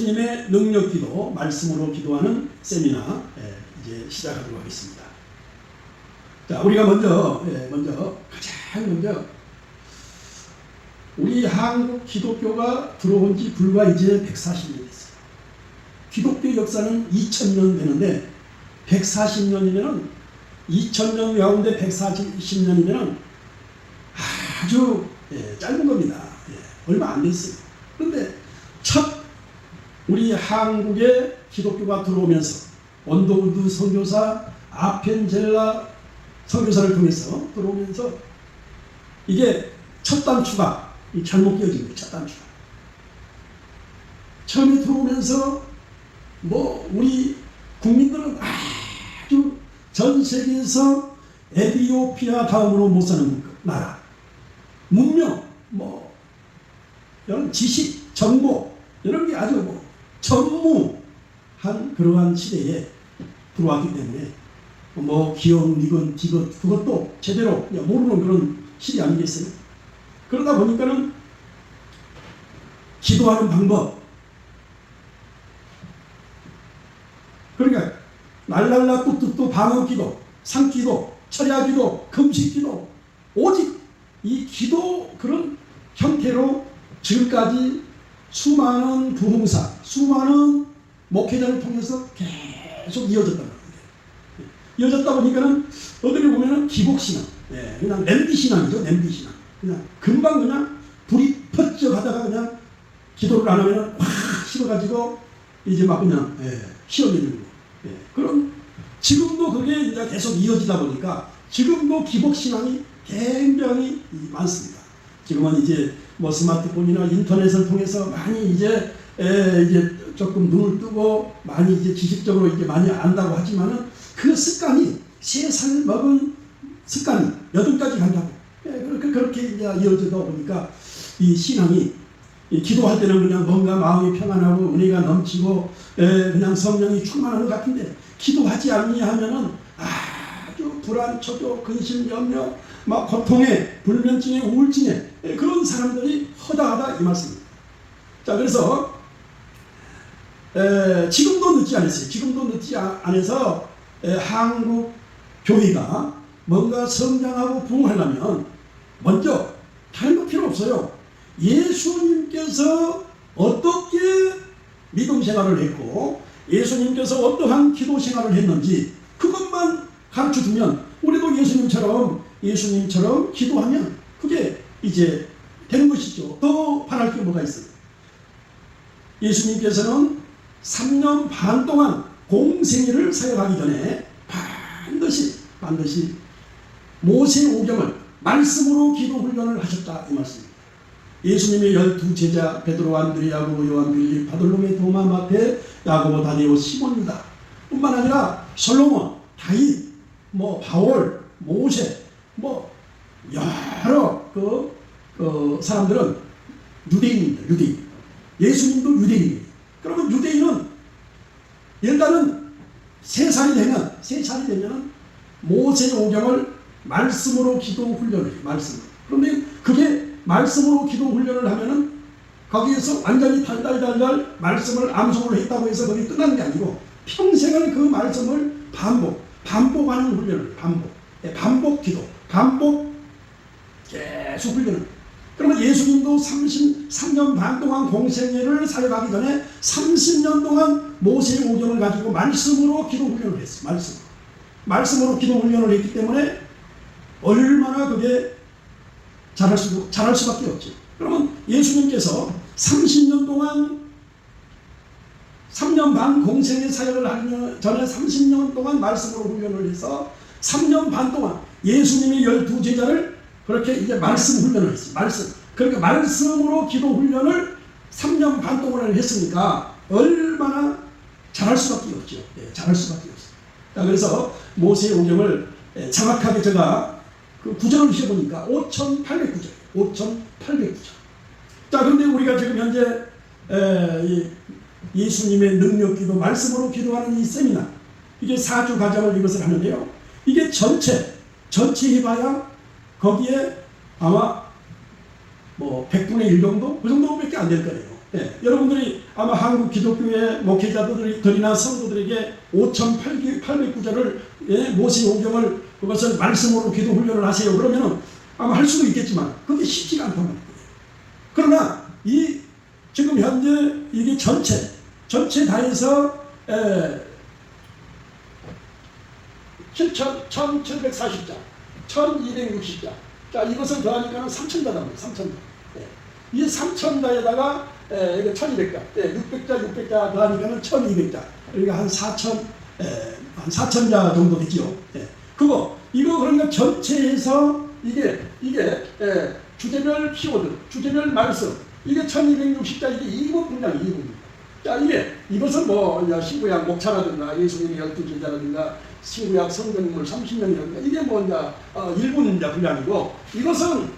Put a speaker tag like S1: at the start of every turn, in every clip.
S1: 예수님의 능력 기도, 말씀으로 기도하는 세미나 이제 시작하도록 하겠습니다. 자, 우리가 먼저 가장 먼저 우리 한국 기독교가 들어온 지 불과 이제 140년 됐어요. 기독교 역사는 2000년 되는데 140년이면은 2000년 가운데 140년이면은 아주 짧은 겁니다. 얼마 안 됐어요. 그런데 첫 우리 한국에 기독교가 들어오면서 원도우드 선교사, 아펜젤라 선교사를 통해서 들어오면서 이게 첫 단추가 잘못 끼어진 거예요. 첫 단추가. 처음에 들어오면서 우리 국민들은 아주 전 세계에서 에티오피아 다음으로 못 사는 나라. 문명, 이런 지식, 정보, 이런 게 아주 전무한 그러한 시대에 들어왔기 때문에 기억, 리건, 디귿 그것도 제대로 모르는 그런 시대 아니겠어요? 그러다 보니까는 기도하는 방법, 그러니까 날랄라 뚜뚜뚜 방언기도, 산기도, 철야기도, 금식기도, 오직 이 기도 그런 형태로 지금까지 수많은 부흥사, 수많은 목회자를 통해서 계속 이어졌단 말이에요. 이어졌다 보니까는 어떻게 보면은 기복신앙, 그냥 냄비신앙이죠. 냄비신앙. 그냥 금방 그냥 불이 퍼져 가다가 그냥 기도를 안 하면은 확 식어가지고 이제 막 그냥 시험이 되는 거. 그럼 지금도 그게 이제 계속 이어지다 보니까 지금도 기복신앙이 굉장히 많습니다. 지금은 이제 스마트폰이나 인터넷을 통해서 많이 이제 조금 눈을 뜨고 많이 이제 지식적으로 이제 많이 안다고 하지만은 그 습관이 3살 먹은 습관이 8까지 간다고. 그렇게 이제 이어지다 보니까 이 신앙이 기도할 때는 그냥 뭔가 마음이 평안하고 은혜가 넘치고 그냥 성령이 충만한 것 같은데 기도하지 아니하면은 아주 불안, 초조, 근심, 염려, 막 고통에, 불면증에, 우울증에 그런 사람들이 허다하다 이 말씀입니다. 자, 그래서 지금도 늦지 않았어요. 지금도 늦지 않아서 한국 교회가 뭔가 성장하고 부흥하려면 먼저 다른 거 필요 없어요. 예수님께서 어떻게 믿음 생활을 했고 예수님께서 어떠한 기도 생활을 했는지 그것만 가르쳐주면 우리도 예수님처럼 기도하면 그게 이제 되는 것이죠. 더 바랄 게 뭐가 있어요? 예수님께서는 3년 반 동안 공생애를 사역하기 전에 반드시 모세오경을 말씀으로 기도 훈련을 하셨다 이 말씀입니다. 예수님의 12제자 베드로, 안드레, 야고보, 요한, 빌립, 바돌로메, 도마, 마태, 야고보, 다데오, 시몬, 유다 뿐만 아니라 솔로몬, 다윗, 바울, 모세, 여러 사람들은 유대인입니다. 유대인. 예수님도 유대인이에요. 그러면 유대인은 일단은 3살이 되면 모세오경을 말씀으로 기도 훈련을 해요. 말씀으로. 그런데 그게 말씀으로 기도 훈련을 하면은 거기에서 완전히 달달 말씀을 암송을 했다고 해서 거기 끝나는 게 아니고 평생을 그 말씀을 반복하는 훈련을 반복 기도, 계속 훈련을. 그러면 예수님도 33년 반 동안 공생애를 사역하기 전에 30년 동안 모세오경을 가지고 말씀으로 기도 훈련을 했어요. 말씀으로 기도 훈련을 했기 때문에 얼마나 그게 잘할 수밖에 없죠. 그러면 예수님께서 30년 동안 3년 반 공생애 사역을 하기 전에 30년 동안 말씀으로 훈련을 해서 3년 반 동안 예수님의 12제자를 그렇게 이제 말씀 훈련을 했어요. 그러니까 말씀으로 기도 훈련을 3년 반 동안 했으니까 얼마나 잘할 수밖에 없죠. 잘할 수밖에 없어요. 자, 그래서 모세오경을 정확하게 제가 그 구절을 해보니까 5,800구절. 5,800구절. 자, 그런데 우리가 지금 현재 예수님의 능력기도, 말씀으로 기도하는 이 세미나, 이게 4주 과정을 이것을 하는데요. 이게 전체 해봐야 거기에 아마 100분의 1 정도? 그 정도밖에 안 될 거예요. 예, 여러분들이 아마 한국 기독교의 목회자들이나 성도들에게 5,800구절을 예, 모세오경을 그것을 말씀으로 기도 훈련을 하세요. 그러면은 아마 할 수도 있겠지만 그게 쉽지가 않단 말이에요. 그러나 이 지금 현재 이게 전체 다 해서 1740자, 1260자. 자, 이것을 더하니까는 3000자답니다. 3000자. 예. 이 3000자에다가 1200자, 600자 더하니까는 1200자. 그러니까 한 4000자 정도 되죠. 예. 이거 그러니까 전체에서 이게 주제별 키워드, 주제별 말씀, 이게 1260자, 이게 2분 분량 2분입니다. 자, 이것은 뭐, 신구약 목차라든가, 예수님의 12제자라든가, 신구약 성경인물 30명이라든가, 이게 뭐, 이제, 1분 분량이고, 이것은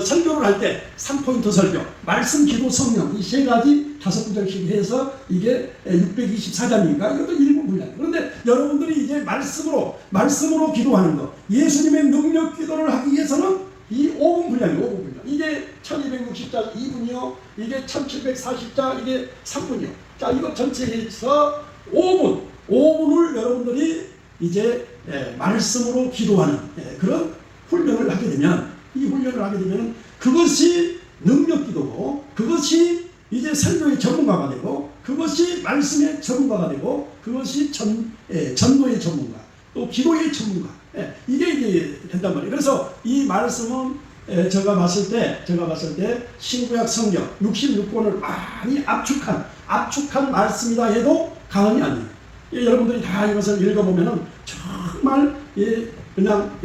S1: 설교를 할 때 3포인트 설교, 말씀, 기도, 성령, 이 세 가지 5구절씩 해서 이게 624자니까 이것도 1분 분량. 그런데 여러분들이 이제 말씀으로 기도하는 거, 예수님의 능력 기도를 하기 위해서는 이 5분 분량이에요. 5분 분량. 이게 1260자 2분이요. 이게 1740자 이게 3분이요. 자, 이거 전체에서 5분을 여러분들이 이제 말씀으로 기도하는 그런 훈련을 하게 되면, 이 훈련을 하게 되면 그것이 능력 기도고, 그것이 이제 설교의 전문가가 되고, 그것이 말씀의 전문가가 되고, 그것이 전도의 전문가, 또 기도의 전문가. 이게 이제 된단 말이에요. 그래서 이 말씀은 제가 봤을 때 신구약 성경 66권을 많이 압축한 말씀이다 해도 과언이 아니에요. 여러분들이 다 이것을 읽어보면은 정말 그냥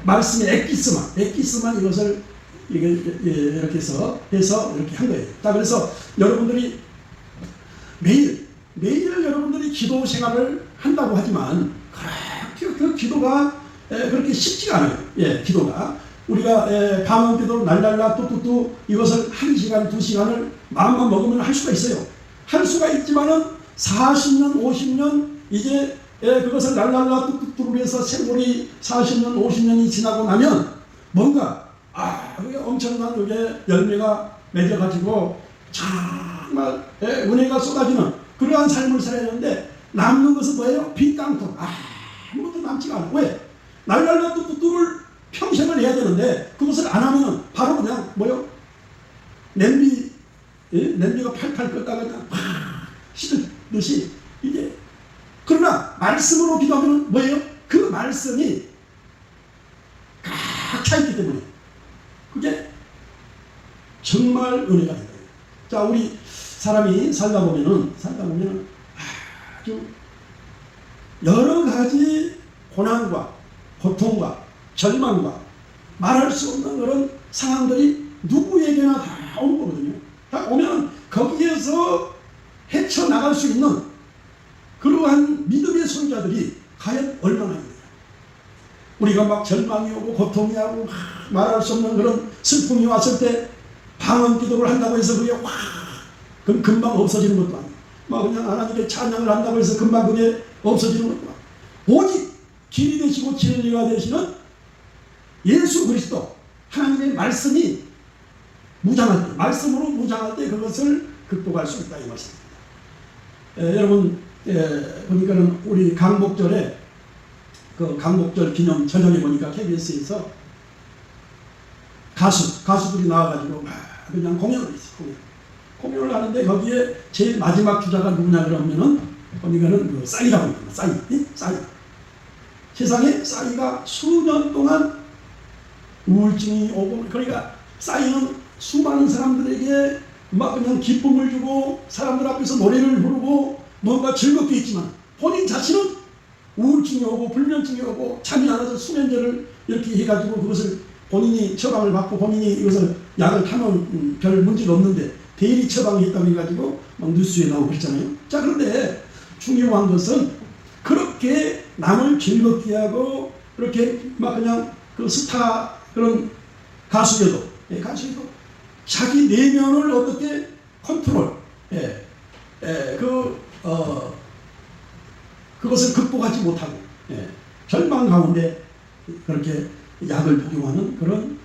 S1: 말씀의 엑기스만 이것을 이렇게 해서 이렇게 한 거예요. 자, 그래서 여러분들이 매일 여러분들이 기도 생활을 한다고 하지만 그 기도가 그렇게 쉽지가 않아요. 기도가. 우리가 방언 기도를 날날라 뚜뚜뚜 이것을 1시간, 2시간을 마음만 먹으면 할 수가 있어요. 할 수가 있지만은 40년, 50년 이제 그것을 날날라 뚜뚜뚜로 해서 세월이 40년, 50년이 지나고 나면 뭔가 그게 엄청난 그게 열매가 맺어가지고 정말 은혜가 쏟아지는 그러한 삶을 살아야 되는데, 남는 것은 뭐예요? 빈 깡통. 아무것도 남지가 않아. 왜? 날날라 뚜뚜뚜를 평생을 해야 되는데 그것을 안 하면은 바로 그냥 냄비가 팔팔 끓다가 그냥 팍 시들듯이 이게. 그러나 말씀으로 기도하면 뭐예요? 그 말씀이 꽉 차있기 때문에 그게 정말 은혜가 된다. 자, 우리 사람이 살다 보면은 아주 여러 가지 고난과 고통과 절망과 말할 수 없는 그런 상황들이 누구에게나 다 오는 거거든요. 다 오면 거기에서 헤쳐나갈 수 있는 그러한 믿음의 손자들이 과연 얼마나 있느냐. 우리가 막 절망이 오고 고통이 오고 말할 수 없는 그런 슬픔이 왔을 때 방언 기도를 한다고 해서 그게 그럼 금방 없어지는 것도 아니고, 막 그냥 하나님께 찬양을 한다고 해서 금방 그게 없어지는 것도 아니고, 오직 길이 되시고 진리가 되시는 예수 그리스도 하나님의 말씀이 무장할 때, 말씀으로 무장할 때 그것을 극복할 수 있다 이 말씀입니다. 여러분 보니까는 우리 강복절에 그 강복절 기념 저녁에 보니까 KBS에서 가수들이 나와가지고 막 그냥 공연을 했어요. 공연을 하는데 거기에 제일 마지막 주자가 누구냐 그러면은 보니까는 그 싸이라고 있습니다. 싸이. 세상에 싸이가 수년 동안 우울증이 오고, 그러니까 싸이는 수많은 사람들에게 막 그냥 기쁨을 주고 사람들 앞에서 노래를 부르고 뭔가 즐겁게 있지만 본인 자신은 우울증이 오고 불면증이 오고 잠이 안 와서 수면제를 이렇게 해가지고 그것을 본인이 처방을 받고 본인이 이것을 약을 타면 별 문제가 없는데 대리 처방이 있다고 해가지고 막 뉴스에 나오고 그랬잖아요. 자, 그런데 중요한 것은 그렇게 남을 즐겁게 하고 그렇게 막 그냥 그 스타 그런 가수여도 자기 내면을 어떻게 컨트롤, 그것을 극복하지 못하고 절망 가운데 그렇게 약을 복용하는 그런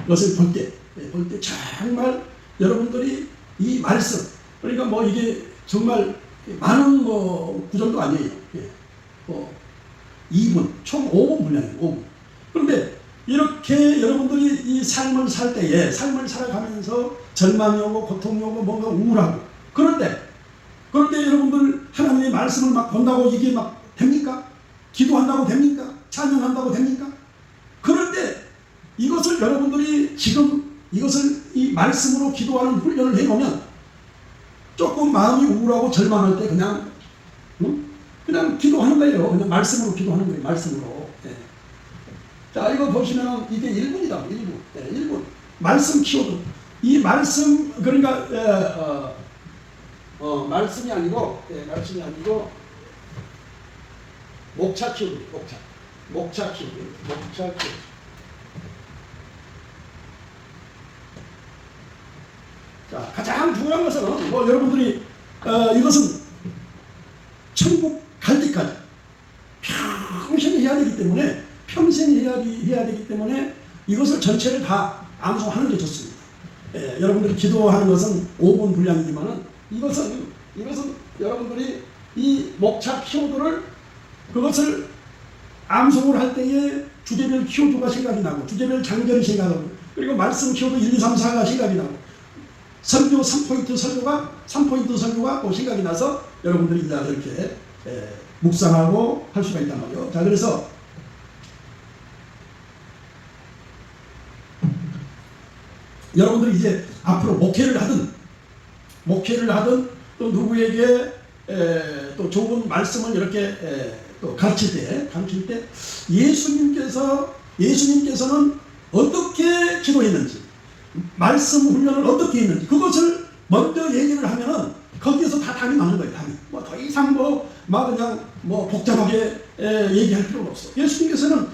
S1: 것을 볼 때 정말 여러분들이 이 말씀, 그러니까 뭐 이게 정말 많은 뭐 구절도 아니에요. 예. 2분, 총 5분 분량이에요. 5분. 그런데 이렇게 여러분들이 이 삶을 살 때에, 삶을 살아가면서 절망이 오고 고통이 오고 뭔가 우울하고, 그런데 여러분들 하나님의 말씀을 막 본다고 이게 막 됩니까? 기도한다고 됩니까? 찬양한다고 됩니까? 그런데 이것을 여러분들이 지금 이것을 이 말씀으로 기도하는 훈련을 해보면 조금 마음이 우울하고 절망할 때 그냥 기도하는 거예요. 그냥 말씀으로 기도하는 거예요. 말씀으로. 예. 자, 이거 보시면 이게 1분이다. 1분. 예, 1분. 말씀 키워드. 이 말씀, 그러니까 말씀이 아니고 목차 키우기. 목차 키우기. 자, 가장 중요한 것은 뭐 여러분들이 이것은 천국 갈 때까지 평생 해야 되기 때문에 이것을 전체를 다 암송하는 게 좋습니다. 예, 여러분들이 기도하는 것은 5분 분량이지만은 이것은 여러분들이 이 목차 키워드를 그것을 암송을 할 때에 주제별 키워드가 생각이 나고 주제별 장절이 생각나고 그리고 말씀 키워드 1, 2, 3, 4가 생각이 나고 설교 3포인트 설교가 또 생각이 나서 여러분들이 이제 이렇게 묵상하고 할 수가 있단 말이에요. 자, 그래서 여러분들이 이제 앞으로 목회를 하든 또 누구에게 또 좋은 말씀을 이렇게 또 가르칠 때 예수님께서는 어떻게 기도했는지 말씀 훈련을 어떻게 했는지 그것을 먼저 얘기를 하면은 거기에서 다 답이 나는 거예요. 답이 뭐 더 이상 그냥 복잡하게 얘기할 필요가 없어. 예수님께서는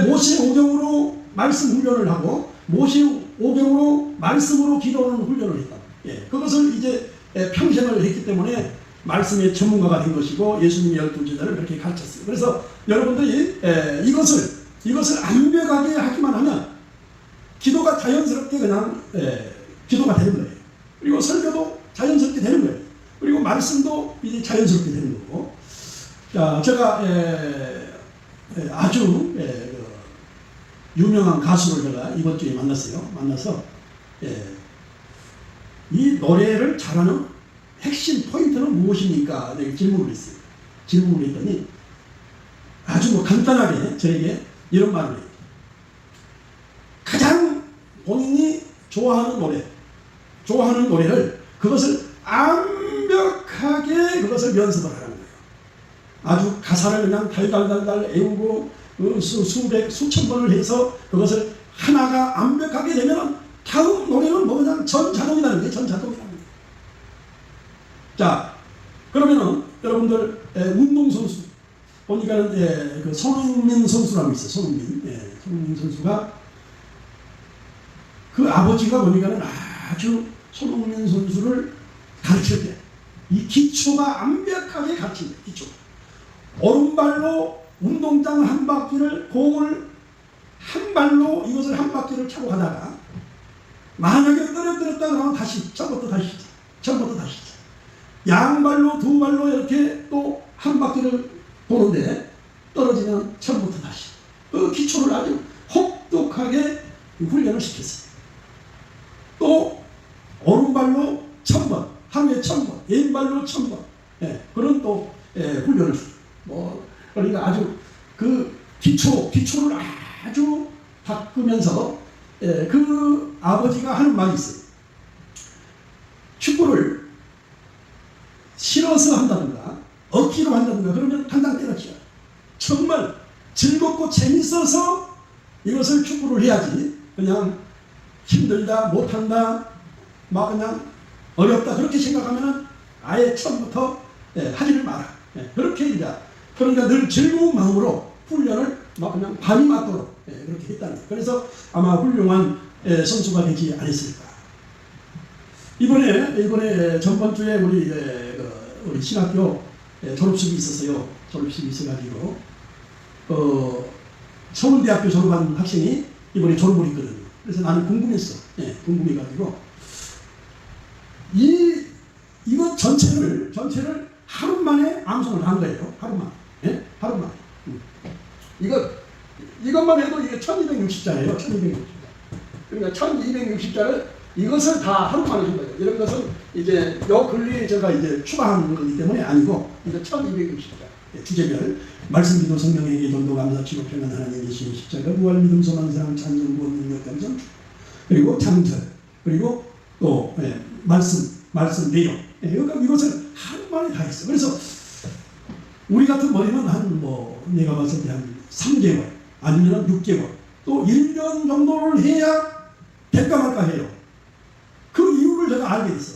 S1: 모세 오경으로 말씀 훈련을 하고 모세 오경으로 말씀으로 기도하는 훈련을 했다. 예, 그것을 이제 평생을 했기 때문에 말씀의 전문가가 된 것이고 예수님의 12제자를 그렇게 가르쳤어요. 그래서 여러분들이 이것을 완벽하게 하기만 하면 기도가 자연스럽게 그냥 기도가 되는 거예요. 그리고 설교도 자연스럽게 되는 거예요. 그리고 말씀도 이제 자연스럽게 되는 거고. 자, 제가 아주 유명한 가수를 제가 이번 주에 만나서 이 노래를 잘하는 핵심 포인트는 무엇입니까? 내가 질문을 했어요. 질문을 했더니 아주 간단하게 저에게 이런 말을 해요. 가장 본인이 좋아하는 노래를 그것을 완벽하게 그것을 연습을 하는 거예요. 아주 가사를 그냥 달달달달 외우고 수천 번을 해서 그것을 하나가 완벽하게 되면 다음 노래는 그냥 전자동이라는 거예요. 전자동이라는 거예요. 자, 그러면은 여러분들 운동선수 보니까는 그 손흥민 선수라고 있어요. 손흥민 선수가 그 아버지가 보니까는 아주 손흥민 선수를 가르칠 때 이 기초가 완벽하게 가르칩니다. 기초. 오른발로 운동장 한 바퀴를 공을 한 발로 이것을 한 바퀴를 차고 가다가 만약에 떨어뜨렸다 그러면 처음부터 다시 양발로 두 발로 이렇게 또 한 바퀴를 도는데 떨어지면 처음부터 다시 그 기초를 아주 혹독하게 훈련을 시켰어요. 또 오른발로 1000번, 하루에 1000번, 왼발로 1000번, 그런 또 훈련을 그러니까 아주 그 기초를 아주 바꾸면서 그 아버지가 하는 말이 있어요. 축구를 싫어서 한다든가 억지로 한다든가 그러면 당장 때려치워. 정말 즐겁고 재밌어서 이것을 축구를 해야지 그냥 힘들다 못한다 막 그냥 어렵다 그렇게 생각하면 아예 처음부터 하지를 마라. 그렇게 이제 그러니까 늘 즐거운 마음으로 훈련을 막 그냥 밤이 맞도록 그렇게 했다는 거예요. 그래서 아마 훌륭한 선수가 되지 않았을까. 이번에 전번 주에 우리 신학교 졸업식이 있었어요. 졸업식이 있어가지고 서울대학교 졸업한 학생이 이번에 졸업을 했거든요. 그래서 나는 궁금했어. 궁금해가지고 이거 전체를 하루 만에 암송을 한 거예요. 하루만. 예? 하루만. 이것만 해도 이게 1260자예요. 1260자. 그러니까 1260자를 이것을 다 하루 만에 한 거예요. 이런 것은 이제 요 근리 제가 이제 추가한 거기 때문에 아니고 이거 1260자. 주제별 말씀 기도 성령에게 전도 감사 치료 평안 하나님 계신 십자가 부활 믿음 소망 사랑 찬송 구원 능력 감성 그리고 창절 그리고 또 말씀 내용 그러니까 이것을 하루 만에 다 했어. 그래서 우리 같은 머리는 내가 봤을 때 한 3개월 아니면 6개월 또 1년 정도를 해야 될까 말까 해요. 그 이유를 제가 알게 됐어.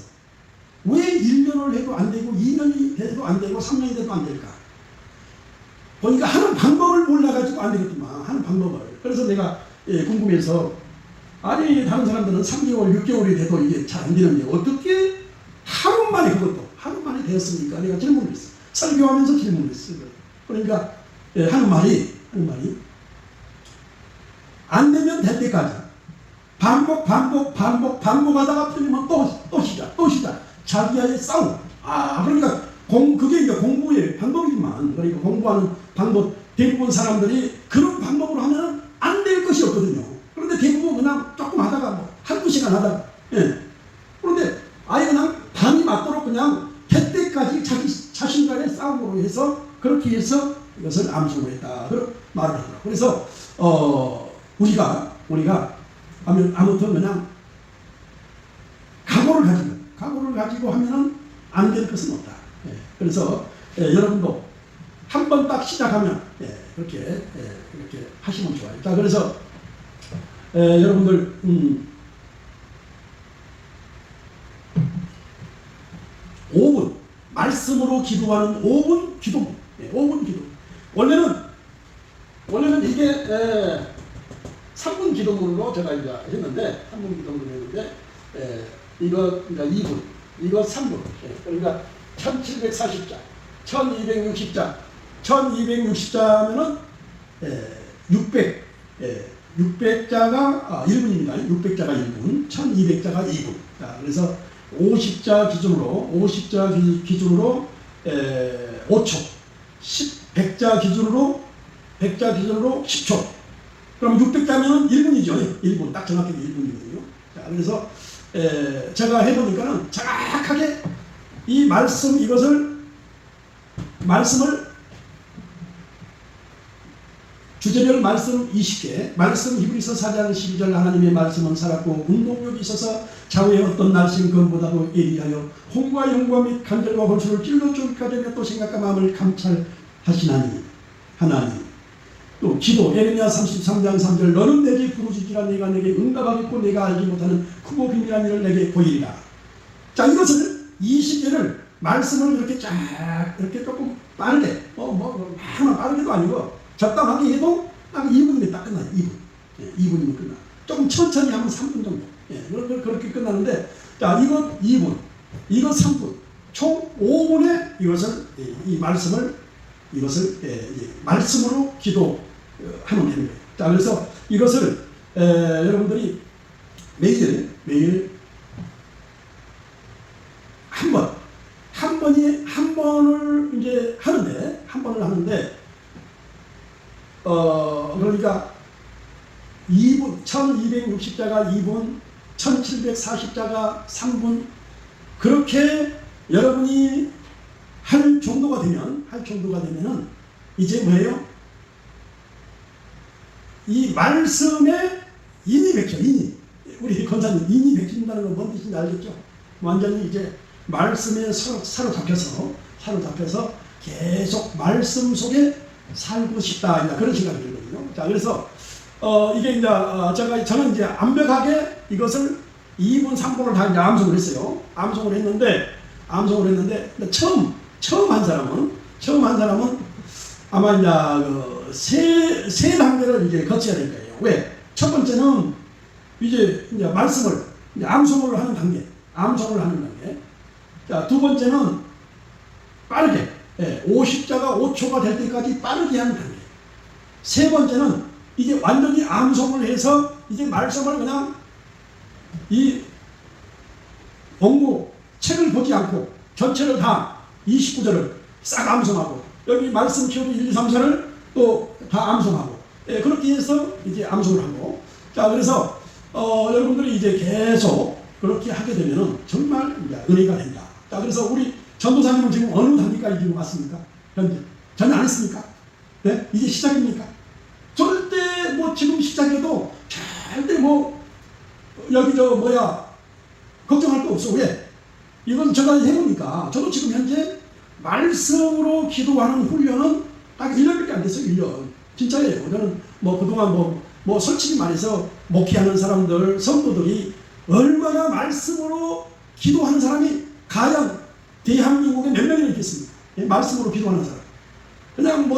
S1: 왜 1년을 해도 안 되고 2년이 돼도 안 되고 3년이 돼도 안 될까? 보니까 하는 방법을 몰라가지고 안 되겠구만. 하는 방법을. 그래서 내가 궁금해서 아니 다른 사람들은 3개월, 6개월이 돼도 이게 잘 안 되는데 어떻게 하루 만에 그것도 하루 만에 되었습니까? 내가 질문을 했어. 설교하면서 질문을 했어. 그러니까 하는 말이 안 되면 될 때까지 반복하다가 틀리면 또 시작. 자기와의 싸움. 그러니까 그게 이제 공부의 방법이지만, 그러니까 공부하는 방법, 대부분 사람들이 그런 방법으로 하면 안 될 것이 없거든요. 그런데 대부분 그냥 조금 하다가 한두 시간 하다가, 그런데 아예 그냥 밤이 맞도록 그냥 될 때까지 자신간의 싸움으로 해서 그렇게 해서 이것을 암송을 했다. 그런 말을 하더라고요. 그래서, 우리가 아무튼 그냥 각오를 가지고 하면은 안 될 것은 없다. 그래서 여러분도 한 번 딱 시작하면 그렇게 하시면 좋아요. 자, 그래서 여러분들 5분 말씀으로 기도하는 5분 기도. 5분 기도. 원래는 이게 3분 기도문으로 제가 이제 했는데 3분 기도문을 했는데 이거 이제 2분, 이거 3분. 그러니까 1740자, 1260자, 1260자면은 600자가 1분입니다. 600자가 1분, 1200자가 2분. 자, 그래서 50자 기준으로 5초, 100자 기준으로 10초. 그럼 600자면은 1분이죠. 1분, 딱 정확하게 1분이거든요. 자, 그래서 제가 해보니까는 정확하게 이 말씀을 주제별 말씀 20개, 말씀 히브리서 4장 12절 하나님의 말씀은 살았고 운동력이 있어서 좌우의 어떤 날씬 검보다도 예리하여 혼과 영과 및 간절과 혼수를 찔러 쫄까 되며 또 생각과 마음을 감찰하시나니 하나님. 또 기도 에레미야 33장 3절 너는 내게 부르짖기라 내가 내게 응답하겠고 내가 알지 못하는 크고 비밀한 일을 내게 보이리라. 자, 이것을 20개를 말씀을 이렇게 쫙 이렇게 조금 빠르게 하나 빠르게도 아니고 적당하게 해도 딱 2분이면 딱 끝나요. 2분이면 끝나. 조금 천천히 하면 3분 정도. 그렇게 끝나는데, 자, 이거 2분, 이거 3분, 총 5분에 이 말씀으로 기도하면 되는 거예요. 자, 그래서 이것을 여러분들이 매일 한 번을 이제 하는데, 그러니까 2분, 1260자가 2분, 1740자가 3분, 그렇게 여러분이 할 정도가 되면은, 이제 뭐예요? 이 말씀에 인이 백혀, 우리 권사님, 인이 백힌다는 건 뭔 뜻인지 알겠죠? 완전히 이제 말씀에 사로잡혀서 계속 말씀 속에 살고 싶다. 그런 생각이 들거든요. 자, 그래서, 이게 이제, 저는 이제 완벽하게 이것을 2분, 3분을 다 이제 암송을 했어요. 암송을 했는데, 처음 한 사람은 아마 이제 세 단계를 이제 거쳐야 될 거예요. 왜? 첫 번째는 이제 말씀을, 이제 암송을 하는 단계. 자, 두 번째는 빠르게, 50자가 5초가 될 때까지 빠르게 하는 단계. 세 번째는 이제 완전히 암송을 해서 이제 말씀을 그냥 이 책을 보지 않고 전체를 다 29절을 싹 암송하고 여기 말씀 키워도 1, 2, 3, 4를 또 다 암송하고 그렇게 해서 이제 암송을 하고 자 그래서 여러분들이 이제 계속 그렇게 하게 되면은 정말 은혜가 된다. 자 그래서 우리 전도사님은 지금 어느 단계까지 지금 왔습니까? 현재 전혀 안 했습니까? 네? 이제 시작입니까? 절대 뭐 지금 시작해도 절대 뭐 여기 걱정할 거 없어. 왜? 이건 제가 해보니까 저도 지금 현재 말씀으로 기도하는 훈련은 딱 1년밖에 안 됐어요. 1년. 진짜예요. 저는 뭐 그동안 솔직히 말해서 목회하는 사람들, 성도들이 얼마나 말씀으로 기도하는 사람이 과연 대한민국에 몇 명이나 있겠습니까? 말씀으로 기도하는 사람. 그냥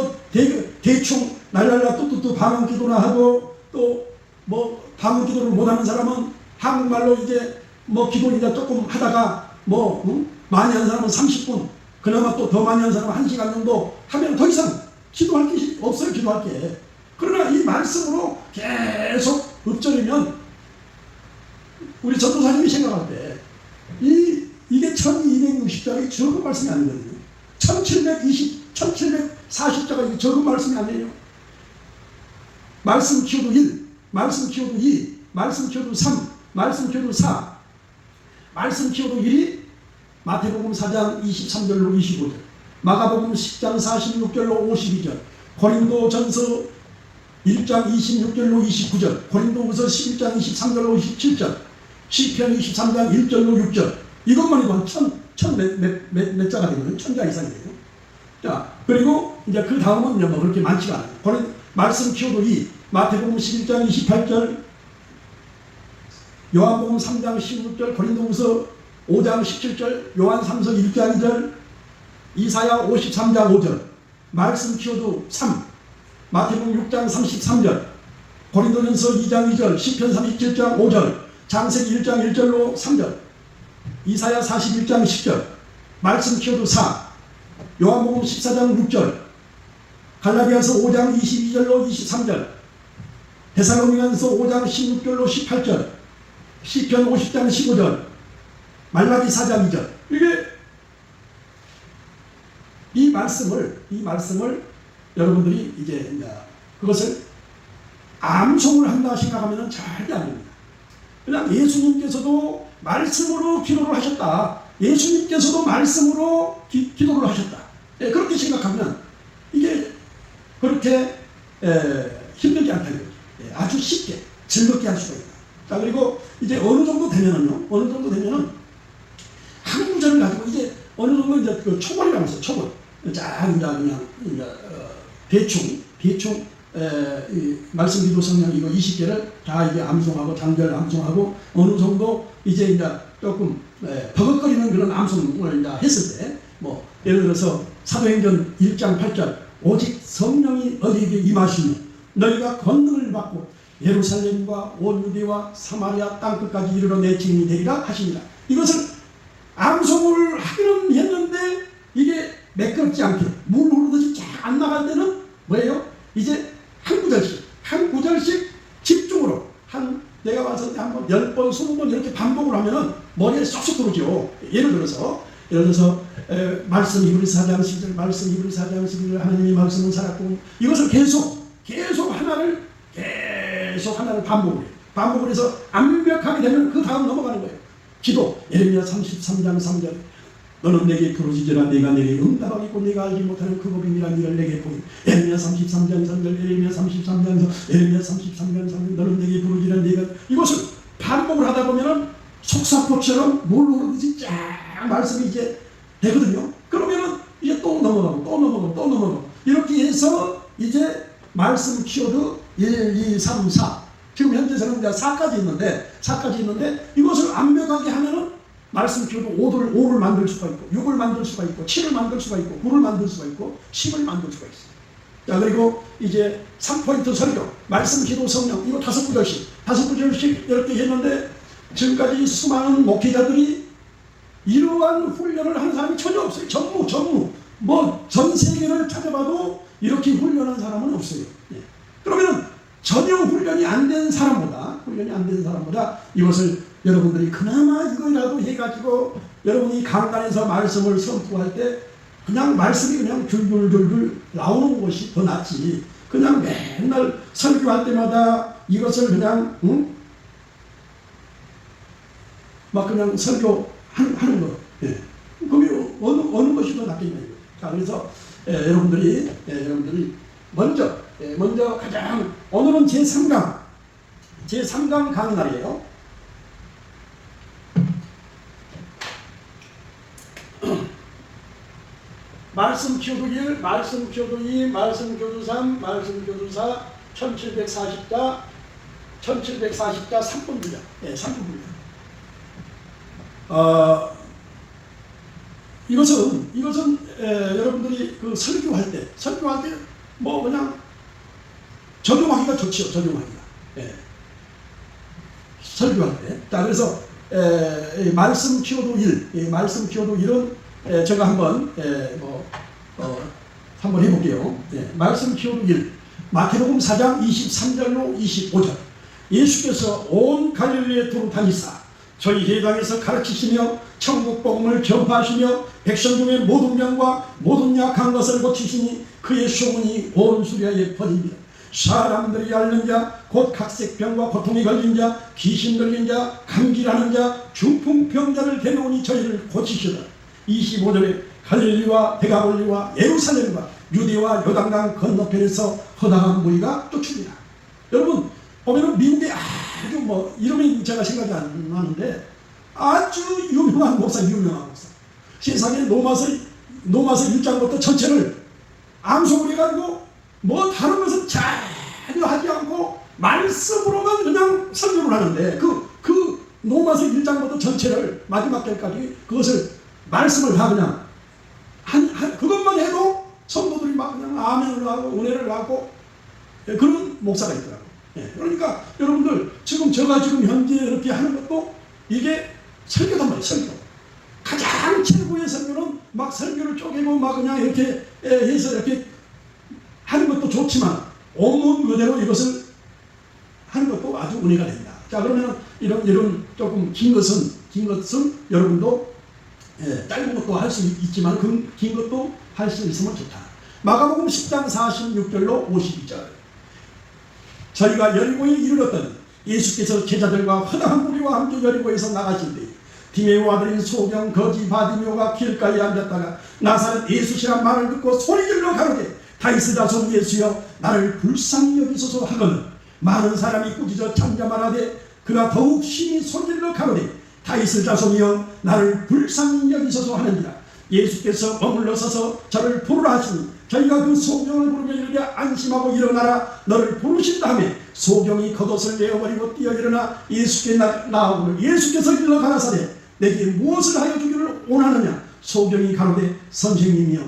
S1: 대충 날랄라 뚜뚜뚜 방언 기도나 하고 또 방언 기도를 못하는 사람은 한국말로 이제 기도 이제 조금 하다가 많이 하는 사람은 30분 그나마 또 더 많이 하는 사람은 1시간 정도 하면 더 이상 기도할 게 없어요. 기도할 게. 그러나 이 말씀으로 계속 읊조리면 우리 전도사님이 생각할 때 이게 1260장이 적은 말씀이 아니거든요. 1740자가 적은 말씀이 아니에요. 말씀 키워도 1, 말씀 키워도 2, 말씀 키워도 3, 말씀 키워도 4, 말씀 키워도 1이 마태복음 4장 23절로 25절, 마가복음 10장 46절로 52절, 고린도전서 1장 26절로 29절, 고린도후서 11장 23절로 27절, 시편 23장 1절로 6절. 이것만 해도 몇 자가 되면 1000자 이상이에요. 자, 그리고 이제 그 다음은 그렇게 많지가 않아요. 말씀 키워도 2, 마태복음 11장 28절, 요한복음 3장 16절, 고린도후서 5장 17절, 요한 3서 1장 2절, 이사야 53장 5절, 말씀 키워도 3, 마태복음 6장 33절, 고린도전서 2장 2절, 시편 37장 5절, 창세기 1장 1절로 3절, 이사야 41장 10절, 말씀 키워도 4, 요한복음 14장 6절, 갈라디아서 5장 22절로 23절, 데살로니가서 5장 16절로 18절, 시편 50장 15절, 말라기 4장 2절. 이 말씀을 여러분들이 이제 그것을 암송을 한다 생각하면 절대 안 됩니다. 그냥 예수님께서도 말씀으로 기도를 하셨다. 예수님께서도 말씀으로 기도를 하셨다. 그렇게 생각하면 이게 그렇게 힘들지 않다는 거죠. 아주 쉽게 즐겁게 할 수가 있다. 자, 그리고 이제 어느 정도 되면은 한 구절을 가지고 이제 어느 정도 이제 그 초벌이라고 했어요. 초벌. 쫙 그냥 대충 말씀 기도 성령 이거 20개를 다 이제 암송하고 장절 암송하고 어느 정도 이제 조금 버벅거리는 그런 암송을 이제 했을 때 예를 들어서 사도행전 1장 8절 오직 성령이 너희에게 임하시며 너희가 권능을 받고 예루살렘과 온 유대와 사마리아 땅끝까지 이르러 내 증인이 되리라 하십니다. 이것을 암송을 하기는 했는데 이게 매끄럽지 않게 물 흐르듯이 쫙 안 나갈 때는 뭐예요? 이제 한 구절씩 집중으로 내가 와서 한번 10번, 20번 이렇게 반복을 하면은 머리에 쏙쏙 들어오죠. 예를 들어서 말씀 히브리서 4장 10절, 말씀 히브리서 4장 11절 하나님의 말씀은 살았고 이것을 계속 하나를 반복을 해서 완벽하게 되면 그 다음 넘어가는 거예요. 기도 예레미야 33장 3절 너는 내게 부르짖으라 내가 내게 응답하겠고 내가 알지 못하는 그 법이니라 니를 내게 보임. 예레미야 33장 3절 예레미야 33장 3절 너는 내게 부르짖으라 내가 이것을 반복을 하다 보면은 속사포처럼 물 흐르듯이 쫙 말씀이 이제 되거든요. 그러면은 이제 또 넘어가고 이렇게 해서 이제 말씀 키워드 1, 2, 3, 4 지금 현재 저는 이제 4까지 있는데 이것을 완벽하게 하면은 말씀 키워도 5를 만들 수가 있고 6을 만들 수가 있고 7을 만들 수가 있고 9를 만들 수가 있고 10을 만들 수가 있어요. 자, 그리고 이제 3포인트 설교 말씀 기도 성령 이거 5구절씩 이렇게 했는데 지금까지 수많은 목회자들이 이러한 훈련을 하는 사람이 전혀 없어요. 전무 전 세계를 찾아봐도 이렇게 훈련한 사람은 없어요. 그러면 전혀 훈련이 안 된 사람보다 이것을 여러분들이 그나마 이거라도 해가지고 여러분이 강단에서 말씀을 선포할 때 그냥 말씀이 그냥 줄줄줄줄 나오는 것이 더 낫지. 그냥 맨날 설교할 때마다 이것을 그냥 막 그냥 설교하는 거. 예. 그게 어느 것이 더 낫겠냐고요. 자, 그래서 여러분들이 먼저 가장 오늘은 제3강 강의 날이에요. 말씀 교도 1, 말씀 교도 2, 말씀 교도 3, 말씀 교도 4, 1740자 3분 분량. 예, 3분 분량. 이것은 여러분들이 그 설교할 때 뭐 그냥 적용하기가 좋죠. 적용하기가. 예. 설교할 때. 자, 그래서 말씀 키워도 1, 말씀 키워도 1은 제가 한번 한번 해볼게요. 말씀 키워도 1, 마태복음 4장 23절로 25절. 예수께서 온 갈릴리에 두루 다니사 저희 회당에서 가르치시며 천국 복음을 전파하시며 백성 중에 모든 병과 모든 약한 것을 고치시니 그의 소문이 온 수리아에 퍼집니다. 사람들이 앓는 자, 곧 각색병과 고통에 걸린 자, 귀신 들린 자, 감기라는 자, 중풍병자를 데려오니 저희를 고치시더라. 25절에 갈릴리와 데가볼리와 예루살렘과 유대와 요단강 건너편에서 허다한 무리가 쫓습니다. 여러분 보면은 미국에 아주 뭐 이름이 제가 생각이 안 나는데 아주 유명한 목사. 세상에 로마서 1장부터 전체를 암송을 해가지고 뭐 다른 것은 전혀 하지 않고 말씀으로만 그냥 설교를 하는데 그 로마서 1장부터 전체를 마지막 절까지 그것을 말씀을 다 그냥 그것만 해도 성도들이 막 그냥 아멘을 하고 은혜를 하고 그런 목사가 있더라고요. 그러니까 여러분들 제가 지금 현재 이렇게 하는 것도 이게 설교단 말이에요. 설교. 가장 최고의 설교는 막 설교를 쪼개고 막 그냥 이렇게 해서 이렇게 하는 것도 좋지만 온문 그대로 이것을 하는 것도 아주 은혜가 됩니다. 자, 그러면 이런 조금 긴 것은 여러분도 짧은 것도 할 수 있지만 그 긴 것도 할 수 있으면 좋다. 마가복음 10장 46절로 52절. 저희가 여리고에 이르렀더니 예수께서 제자들과 허다한 무리와 함께 여리고에서 나가신 때에 디메오 아들인 소경 거지 바디메오가 길가에 앉았다가 나사렛 예수시란 말을 듣고 소리질러 가로되 다윗의 자손 예수여 나를 불쌍히 여기소서 하거늘 많은 사람이 꾸짖어 잠잠하되 그가 더욱 심히 소리질러 가로되 다윗의 자손이여 나를 불쌍히 여기소서 하느니라. 예수께서 머물러 서서 저를 부르라 하시니 저희가 그 소경을 부르며 이르되 안심하고 일어나라 너를 부르신 다음에 소경이 겉옷을 내어버리고 뛰어 일어나 예수께 나아오고 예수께서 일러 가라사대 내게 무엇을 하여 주기를 원하느냐. 소경이 가로되 선생님이여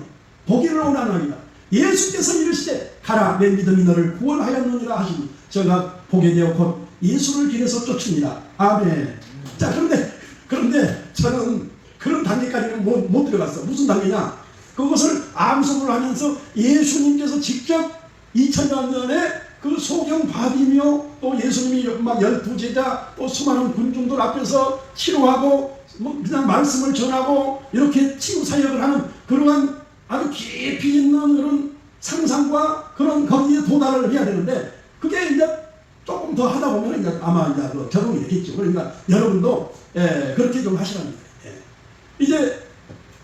S1: 보기를 원하노이다. 예수께서 이르시되 가라 내 믿음이 너를 구원하였느니라 하시니 저가 보게 되어 곧 예수를 길에서 쫓습니다. 아멘. 자, 그런데 저는 그런 단계까지는 못 들어갔어. 무슨 단계냐? 그것을 암송을 하면서 예수님께서 직접 2000년 전에 그 소경 바디며 또 예수님이 막 12제자 또 수많은 군중들 앞에서 치료하고 뭐 그냥 말씀을 전하고 이렇게 치유사역을 하는 그러한 아주 깊이 있는 그런 상상과 그런 거기에 도달을 해야 되는데 그게 이제 조금 더 하다 보면 이제 아마 이제 적응이 되겠죠. 그러니까 여러분도 그렇게 좀 하시랍니다. 이제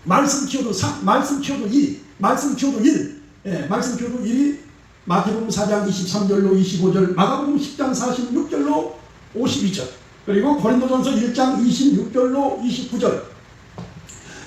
S1: 말씀 키워도 3, 말씀 키워도 2, 말씀 키워도 1, 말씀 키워도 1이 마태복음 4장 23절로 25절, 마가복음 10장 46절로 52절, 그리고 고린도전서 1장 26절로 29절.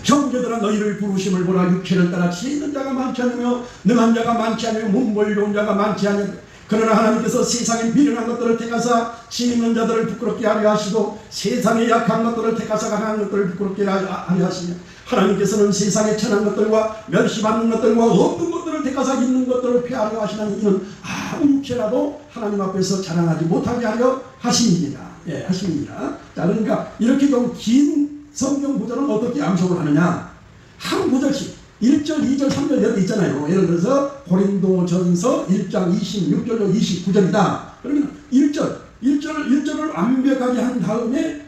S1: 형제들아 너희를 부르심을 보라. 육체를 따라 지혜 있는 자가 많지 않으며 능한 자가 많지 않으며 문벌려온 자가 많지 않으며 그러나 하나님께서 세상에 미련한 것들을 택하사 지혜 있는 자들을 부끄럽게 하려 하시고 세상에 약한 것들을 택하사 강한 것들을 부끄럽게 하려 하시며 하나님께서는 세상에 천한 것들과 멸시받는 것들과 없는 것들을 택하사 있는 것들을 피하려 하시는 이는 아무 육체라도 하나님 앞에서 자랑하지 못하게 하려 하심입니다. 하심입니다. 자, 그러니까 이렇게 좀 긴 성경 구절은 어떻게 암송을 하느냐? 한 구절씩 1절, 2절, 3절 이렇게 있잖아요. 예를 들어서 고린도전서 1장 26절로 29절이다. 그러면 1절을 완벽하게 한 다음에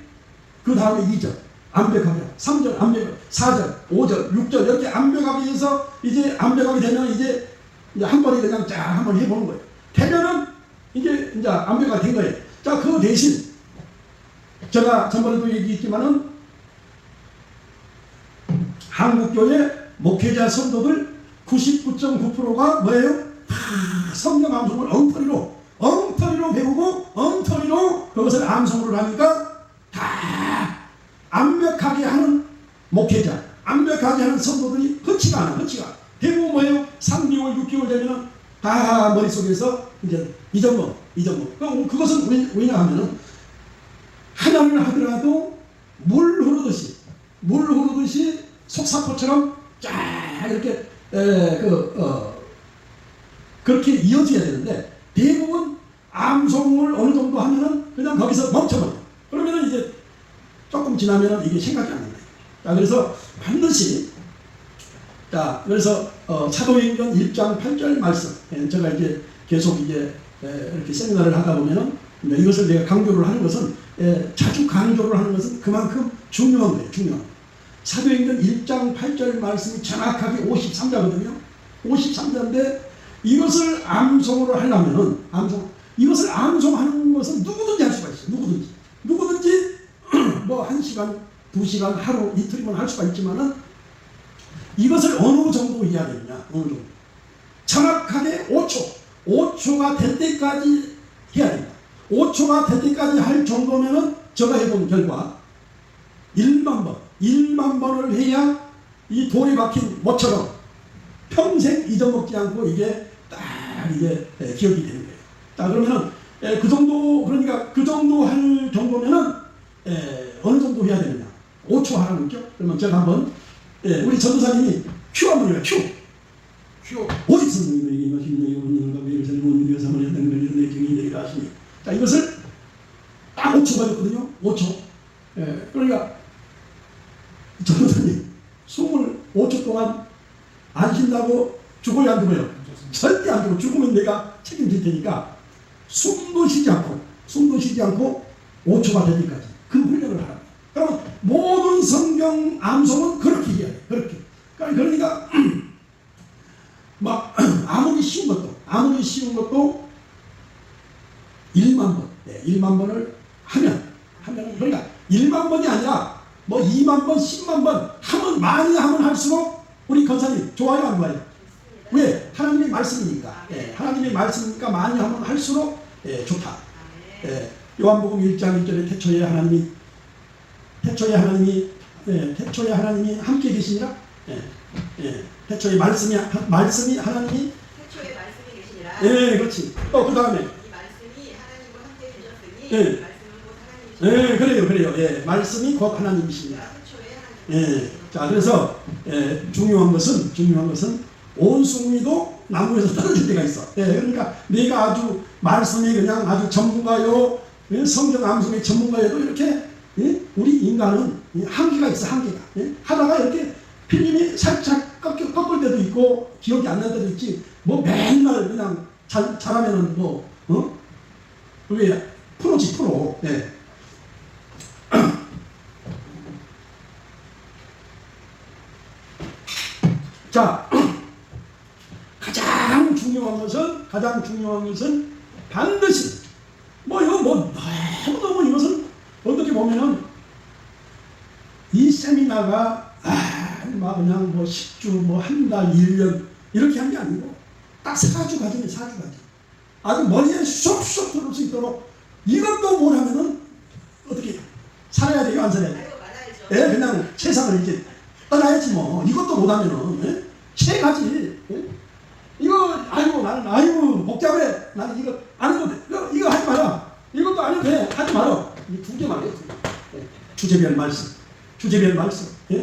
S1: 그 다음에 2절, 완벽하게 3절 완벽 4절 5절 6절 이렇게 완벽하게 해서 이제 완벽하게 되면 이제 한 번에 그냥 쫙 한번 해보는 거예요. 되면은 이게 이제 완벽하게 된 거예요. 자, 그 대신 제가 전번에도 얘기했지만은 한국교회 목회자 성도들 99.9%가 뭐예요? 다 성경 암송을 엉터리로 배우고 엉터리로 그것을 암송을 하니까 다 완벽하게 하는 목회자, 완벽하게 하는 성도들이 흔치가 않아. 대부분 뭐예요? 3개월, 6개월 되면은 다 머릿속에서 이제 잊어먹어. 그것은 왜냐하면은 하나를 하더라도 물 흐르듯이 속사포처럼 쫙 이렇게 그렇게 이어져야 되는데 대부분 암송을 어느 정도 하면은 그냥 거기서 멈춰버려. 그러면은 이제 조금 지나면은 이게 생각이 안 난다. 자, 그래서 반드시 그래서 사도행전 1장 8절 말씀 제가 이제 계속 이제 이렇게 세미나를 하다 보면은 이것을 내가 강조를 하는 것은 자주 강조를 하는 것은 그만큼 중요한 거예요. 사도행전 1장 8절 말씀이 정확하게 53자거든요. 53자인데 이것을 암송으로 하려면은 이것을 암송하는 것은 누구든지 할 수가 있어요. 누구든지 뭐 1시간, 2시간, 하루, 이틀이면 할 수가 있지만은 이것을 어느 정도 해야 되느냐. 정확하게 5초가 될 때까지 해야 됩니다. 5초가 될 때까지 할 정도면은 제가 해본 결과 1만 번을 해야 이 돌에 박힌 못처럼 평생 잊어먹지 않고 이게 딱 이게 기억이 되는 거예요. 자, 그러면은 그 정도 할 정도면은 어느 정도 해야 되느냐. 5초 하라고 했죠. 그러면 제가 한번 우리 전도사님이 큐 한번 해요. 큐. 오직 성령님에게 임하시는 영원과 위를 살고 우리가 삼을 했던 걸 이런 내경이 내리라 하시니. 자, 이것을 딱 5초 가졌거든요. 5초. 그러니까 전도사님 숨을 5초 동안 안 쉰다고 죽어야 안 죽어요? 절대 안 죽어. 죽으면 내가 책임질 테니까 숨도 쉬지 않고 5초가 될 때까지 그 훈련을 하라. 그러면 모든 성경 암송은 그렇게 해야 돼. 그러니까 막 아무리 쉬운 것도 1만 번을 하면 그러니까 1만 번이 아니라 뭐 2만 번, 10만 번 하면 많이 하면 할수록 우리 권사님 좋아요, 안 좋아요? 왜? 하나님의 말씀이니까. 하나님의 말씀이니까 많이 하면 할수록 좋다. 요한복음 1장 1절에 태초에 하나님이 함께 계시니라. 태초에 말씀이 하나님이
S2: 태초에 말씀이 계시니라.
S1: 그렇지. 또 그 다음에
S2: 이 말씀이 하나님과 함께 계셨으니 말씀은 곧 하나님이시라.
S1: 그래요. 말씀이 곧 하나님이시니라.
S2: 태초에 하나님.
S1: 자, 그래서 중요한 것은 온숭이도 나무에서 떨어질 때가 있어. 그러니까 내가 아주 말씀이 그냥 아주 전문가요, 성경 암송의 전문가여도 이렇게 우리 인간은 한계가 있어. 하다가 이렇게 필름이 살짝 꺾을 때도 있고 기억이 안 날 때도 있지. 뭐 맨날 그냥 잘하면은 그게 프로지. 자, 가장 중요한 것은 반드시 너무 이것은 어떻게 보면은 이 세미나가 그냥 10주 한 달 1년 이렇게 한 게 아니고 딱 4주 과정이에요. 4주 과정. 아주 머리에 쏙쏙 들어올 수 있도록 이것도 못하면은 어떻게 살아야 돼요? 안 살아야 돼요? 그냥 세상을 이렇게 떠나야지 뭐. 이것도 못하면은 세 가지. 이거 나는 복잡해. 나는 이거 안 해도 돼. 이거 하지 마라. 이것도 안 해도 돼. 하지 마라. 이 두 개만 해요. 주제별 말씀.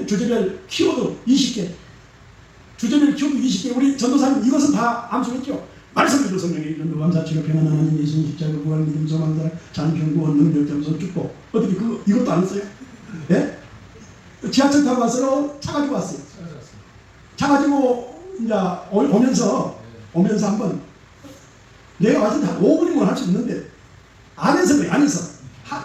S1: 주제별 키워드 20개. 우리 전도사님 이것은 다 암송했죠. 말씀대로 성령의 이름도 감사치가 평안한 하나님 예수님 십자가 구할 믿음 소망사랑 잔평 구원 능력 점수 축복. 어떻게 이것도 안 했어요? 지하철 타고 왔어요? 차 가지고 왔어요? 차 가지고 이제 오면서 한번 내가 와서 한 5분이면 할 수 있는데 안에서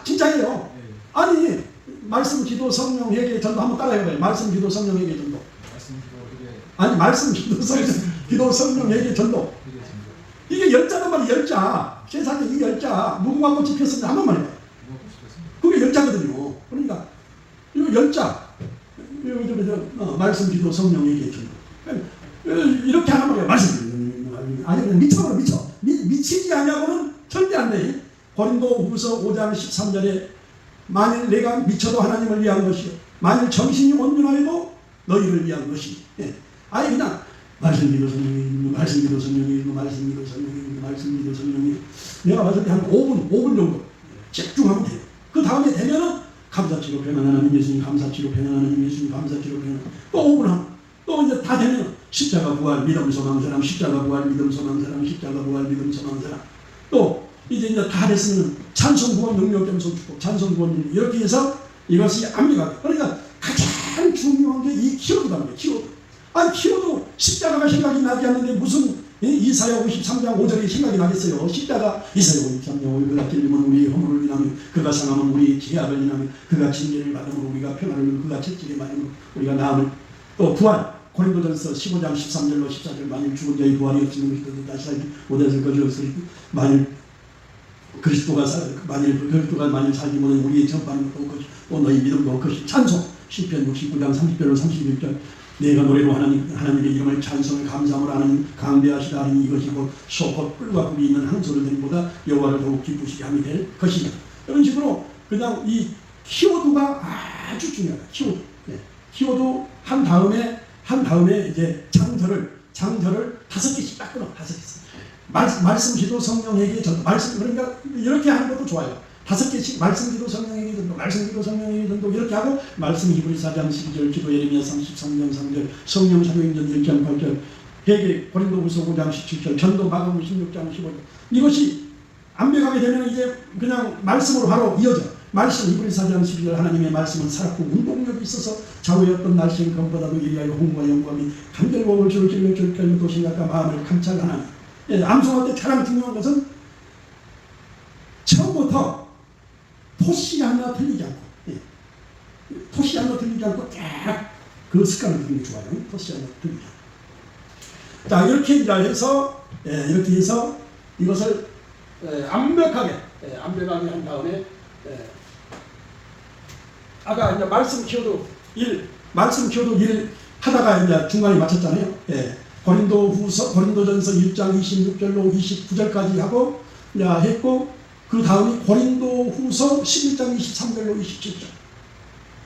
S1: 진짜예요. 아니 말씀, 기도, 성령, 회개, 전도 한번 따라해봐요. 말씀, 기도, 성령, 회개, 전도.
S3: 말씀 기도 회개
S1: 아니 말씀, 기도, 성령, 기도, 성령, 회개, 전도.
S3: 회개 전도.
S1: 이게 열자란 말이 열자. 세상에 이 열자 무궁화 꽃이 피었습니다. 한 번만 해봐요.
S3: 누가 보시겠습니까?
S1: 그게 열자거든요. 그러니까 이거 열자. 말씀, 기도, 성령, 회개, 전도. 이렇게 하는 말이에요. 말씀. 아니 그냥 미쳐버려 미쳐. 미치지 않냐고는 절대 안 돼. 고린도후서 5장 13절에 만일 내가 미쳐도 하나님을 위한 것이요 만일 정신이 온전하여도 너희를 위한 것이니. 예. 아니 그냥 말씀, 기도, 성령이 말씀, 기도, 성령이 말씀, 기도, 성령이 말씀, 기도, 성령이 내가 봤을 때 한 5분 정도 집중하면 돼요. 그 다음에 되면은 감사치로 변한 하나님 예수님, 감사치로 변한 하나님 예수님, 감사치로 변한 또 5분 하면 또 이제 다 되면 십자가 부활 믿음 소망 사람, 십자가 부활 믿음 소망 사람, 십자가 부활 믿음 소망 사람. 또 이제 다 됐으면 찬송 구원 능력 겸손 축복, 찬송 구원 능력 이렇게 해서 이것이 압력하게. 그러니까 가장 중요한 게 이 키워드다 말이에요. 키워드. 아니 키워드 십자가가 생각이 나지 않는데 무슨 이사야 53장 5절이 생각이 나겠어요. 십자가 이사야 53장 5절 그가 찔림은 우리의 허물을 인하며 그가 상함은 우리의 죄악을 인하며 그가 징계를 받음으로 우리가 평안을 그가 채찍에 맞음으로 우리가 나음을. 또 부활 고린도전서 15장 13절로 14절 만일 죽은 자의 부활이 없으면 그리스도도 다시 살기 못했을 것을 만일 그리스도가 만일 살기 못해 우리의 전파는 또 것이 또 너희 믿음도 것이 찬송 시편 69장 30절로 31절 내가 노래로 하나님의 이름을 찬송을 감사함으로 하는 강대하시다 하는 이것이 곧 소곧 뿔과 뿔이 있는 항소를 드림보다 여호와를 더욱 기쁘시게 함이 될 것이다. 이런 식으로 그냥 이 키워드가 아주 중요하다. 키워드. 네. 키워드 한 다음에 이제 장절을 5개씩 딱 끊어. 5개씩. 말씀, 기도, 성령, 회개, 전도. 말씀, 그러니까 이렇게 하는 것도 좋아요. 5개씩 말씀, 기도, 성령, 회개, 전도. 말씀, 기도, 성령, 회개, 전도. 이렇게 하고 말씀 히브리서 4장 12절, 기도 예레미야 33장 3절, 성령 사도행전 1장 8절, 회개 고린도후서 5장 17절, 전도 마가복음 16장 15절. 이것이 암벽하게 되면 이제 그냥 말씀으로 바로 이어져. 말씀 히브리서 4장 12절 하나님의 말씀은 살았고 운동력이 있어서 좌우였던 날씨인 것보다도 예리하여 홍과 영감이 간절곡을 줄을 찔러 도심각과 마음을 감찰하나니. 예, 암송할 때 가장 중요한 것은 처음부터 토시 하나 틀리지 않고, 예, 토시 하나 틀리지 않고 딱 그 습관을 들이는 게 좋아요. 토시 하나 틀리지 않고. 자, 이렇게 해서, 이렇게 해서 이것을 완벽하게 한 다음에, 아까 이제 말씀 키워드 1 하다가 이제 중간에 맞췄잖아요. 예. 고린도전서 1장 26절로 29절까지 하고 했고 그 다음이 고린도후서 11장 23절로 27절.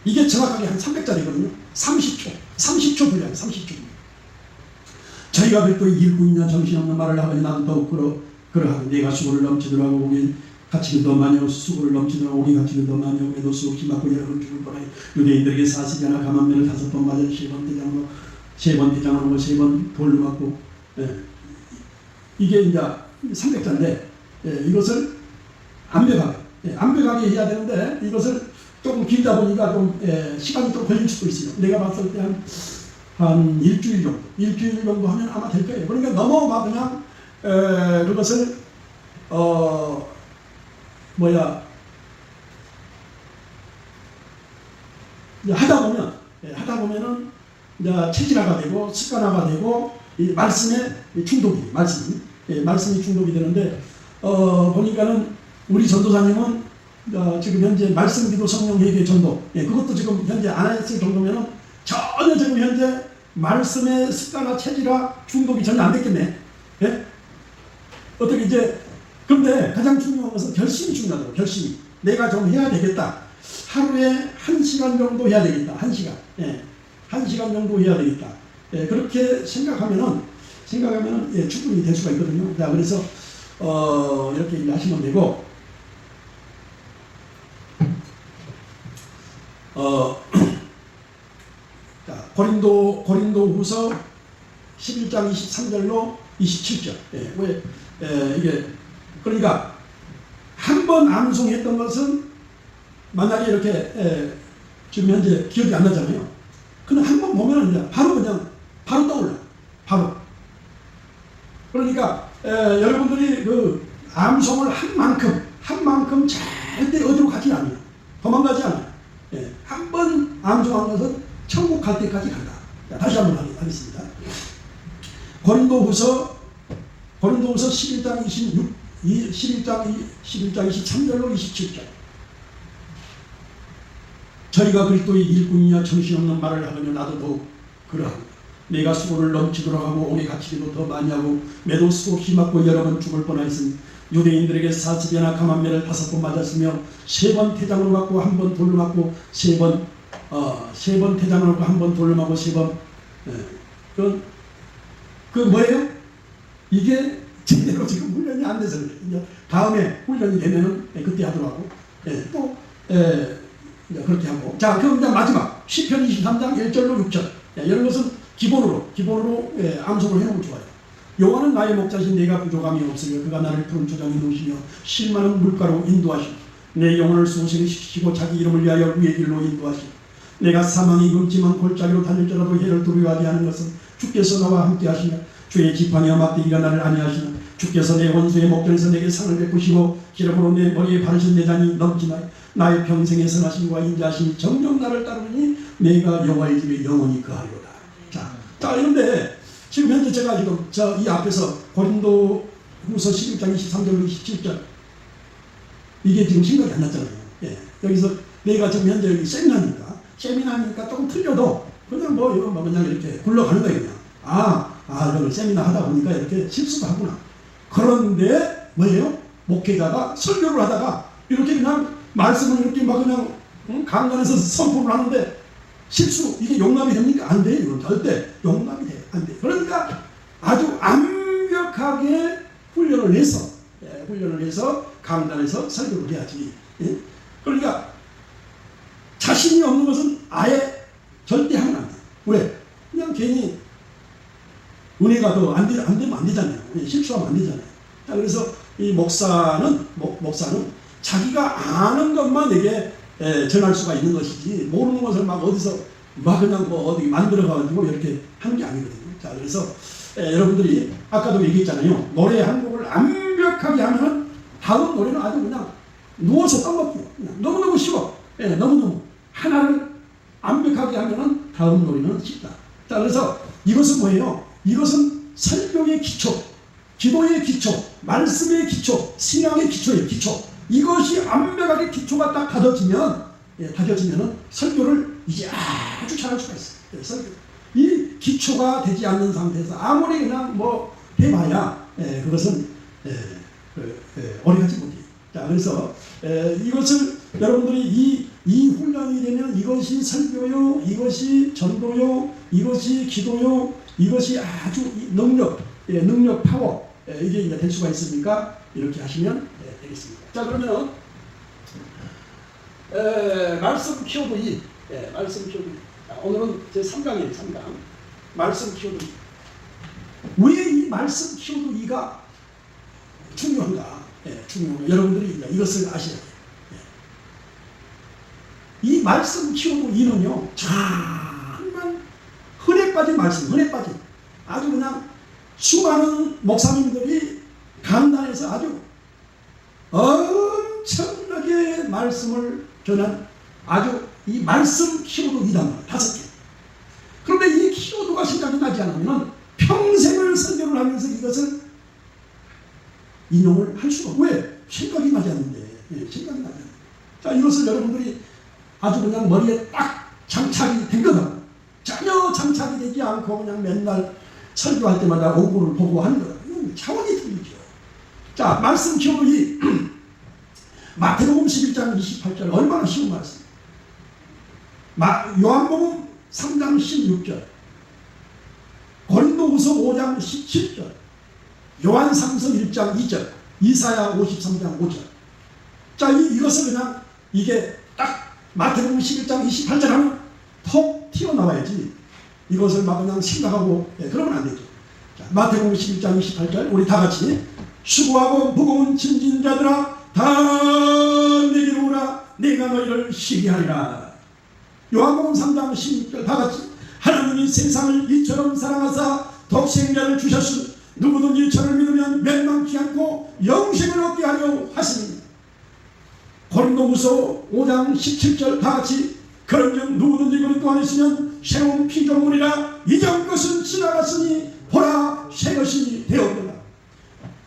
S1: 이게 정확하게 한 300자리거든요. 30초 분량, 30초. 저희가 별도의 읽고 있는 정신없는 말을 하거니 나는 더욱 그러하고 내가 수고를 넘치더라고 오긴 가치는 더 많이 수고를 넘치더라고 오긴 가치는 더 많이 오게도 수없이 맞고 여러 번 죽을 뻔하여 유대인들에게 40자나 감한매를 5번 맞아 3번 대장으로 3번 돌로 맞고. 이게 이제 300자인데 이것을 암벽하게 해야 되는데 이것을 조금 길다 보니까 좀 시간이 좀 걸릴 수도 있어요. 내가 봤을 때 한 일주일 정도 하면 아마 될 거예요. 그러니까 넘어가 그냥 그것을 하다 보면은 이제 체질화가 되고 습관화가 되고 이 말씀의 중독이 말씀이 중독이 되는데 보니까는 우리 전도사님은 지금 현재 말씀, 기도, 성령, 회개, 전도 그것도 지금 현재 안 했을 정도면은 전혀 지금 현재 말씀의 습관화, 체질화, 중독이 전혀 안 됐겠네. 예? 어떻게 이제 그런데 가장 중요한 것은 결심이 중요하다고. 결심이 내가 좀 해야 되겠다. 하루에 1시간 정도 해야 되겠다. 1시간. 1시간 정도 해야 되겠다. 그렇게 생각하면은 충분히 될 수가 있거든요. 자, 그래서 이렇게 일하시면 되고 자, 고린도후서 11장 23절로 27절. 이게 그러니까 한 번 암송했던 것은 만약에 이렇게 지금 현재 기억이 안 나잖아요. 근데 한 번 보면 이제 바로 떠올라. 바로. 그러니까 여러분들이 그 암송을 한 만큼 절대 어디로 가지 않아요. 도망가지 않아요. 한번 하겠습니다. 고린도후서 11장 23절로 27절. 저희가 그리스도의 일꾼이냐 정신없는 말을 하거냐 나도 더욱 그러하고 내가 수고를 넘치도록 하고 옥에 갇히기도 더 많이 하고 매도 수없이 맞고 여러 번 죽을 뻔하였으니 유대인들에게 40여나 감한 매를 5번 맞았으며 3번 태장으로 맞고 1번 돌로 맞고 3번 태장으로 맞고 1번 돌로 맞고 3번 그 뭐예요? 이게 제대로 지금 훈련이 안 돼서 그래요. 다음에 훈련이 되면은 그때 하더라고. 또 그렇게 하고. 자, 그럼 이제 마지막 시편 23장 1절로 6절. 이런 것은 기본으로 암송을 해놓으면 좋아요. 여호와는 나의 목자신 내가 부족함이 없으며 그가 나를 푸른 초장에 놓으시며 실 많은 물가로 인도하시고 내 영혼을 소생시키시고 자기 이름을 위하여 위의 길로 인도하시고 내가 사망이 굶지만 골짜기로 달릴지라도 해를 두려워하지 않은 것은 주께서 나와 함께 하시며 주의 지팡이와 막대기가 나를 안위하시며 주께서 내 원수의 목전에서 내게 상을 베푸시고 기름으로 내 머리에 바르신 내 잔이 넘치나이 나의 평생의 선하심과 인자하심이 정녕 나를 따르니 내가 여호와의 집에 영원히 거하리로다. 자, 그런데 지금 현재 제가 지금 이 앞에서 고린도후서 11장 23절로 27절 이게 지금 생각이 안 났잖아요. 여기서 내가 지금 현재 여기 세미나니까 조금 틀려도 그냥 이거 그냥 이렇게 굴러가는 거예요. 그냥 이걸 세미나 하다 보니까 이렇게 실수도 하구나. 그런데 뭐예요? 목회자가 설교를 하다가 이렇게 그냥 말씀을 이렇게 막 그냥 강단에서 선포를 하는데 실수 이게 용납이 됩니까? 안 돼요. 이건 절대 용납이 돼요. 안 돼요. 그러니까 아주 완벽하게 훈련을 해서 강단에서 설교를 해야지. 그러니까 자신이 없는 것은 아예 절대 하면 안 돼요. 왜? 그냥 괜히 은혜가 더 안 되면 안 되잖아요. 실수하면 안 되잖아요. 자, 그래서 이 목사는 자기가 아는 것만 전할 수가 있는 것이지 모르는 것을 막 어디서 막 그냥 어디 만들어가지고 이렇게 하는 게 아니거든요. 자, 그래서 여러분들이 아까도 얘기했잖아요. 노래 한 곡을 완벽하게 하면은 다음 노래는 아주 그냥 누워서 떠먹기요. 너무너무 쉬워. 너무너무 하나를 완벽하게 하면은 다음 노래는 쉽다. 자, 그래서 이것은 뭐예요? 이것은 설교의 기초, 기도의 기초, 말씀의 기초, 신앙의 기초예요. 기초. 이것이 완벽하게 기초가 딱 다져지면은 설교를 이제 아주 잘할 수가 있어요. 설교. 이 기초가 되지 않는 상태에서 아무리 그냥 해봐야 그것은 오래가지 못해요. 자, 그래서 이것을 여러분들이 이 훈련이 되면 이것이 설교요, 이것이 전도요, 이것이 기도요, 이것이 아주 능력 파워 이게 이제 될 수가 있으니까 이렇게 하시면 되겠습니다. 자, 그러면 말씀 키워드 2, 말씀 키워드 2. 오늘은 제 3강이에요. 3강 말씀 키워드 2. 왜 이 말씀 키워드 2가 중요한가? 중요한가? 여러분들이 이것을 아셔야 돼요. 이 말씀 키워드 2는요 정말 흔해 빠진 말씀, 흔해 빠진 아주 그냥 수많은 목사님들이 강단에서 아주 엄청나게 말씀을 전한 아주 이 말씀 키워드 2단 5개. 그런데 이 키워드가 생각이 나지 않으면 평생을 설교를 하면서 이것을 인용을 할 수가 없어요. 왜? 생각이 나지 않는데. 생각이 나지 않는데. 자, 이것을 여러분들이 아주 그냥 머리에 딱 장착이 된 거다. 전혀 장착이 되지 않고 그냥 맨날 설교할 때마다 오고를 보고 하는 거다. 이건 차원이 틀리죠. 자, 말씀 키워드 2. 마태복음 11장 28절 얼마나 쉬운 말씀. 요한복음 3장 16절, 고린도후서 5장 17절, 요한삼서 1장 2절, 이사야 53장 5절. 자, 이것을 그냥 이게 딱 마태복음 11장 28절 하면 톡 튀어나와야지. 이것을 막 그냥 생각하고 그러면 안 되죠. 자, 마태복음 11장 28절 우리 다 같이 수고하고 무거운 짐진 자들아 다 내게로 오라 내가 너희를 쉬게 하리라. 요한복음 3장 16절 다 같이 하나님이 세상을 이처럼 사랑하사 독생자를 주셨으니 누구든지 저를 믿으면 멸망치 않고 영생을 얻게 하려 하시니. 고린도후서 5장 17절 다 같이 그런즉 누구든지 그리스도 안에 있으면 새로운 피조물이라 이전 것은 지나갔으니 보라 새 것이 되었구나.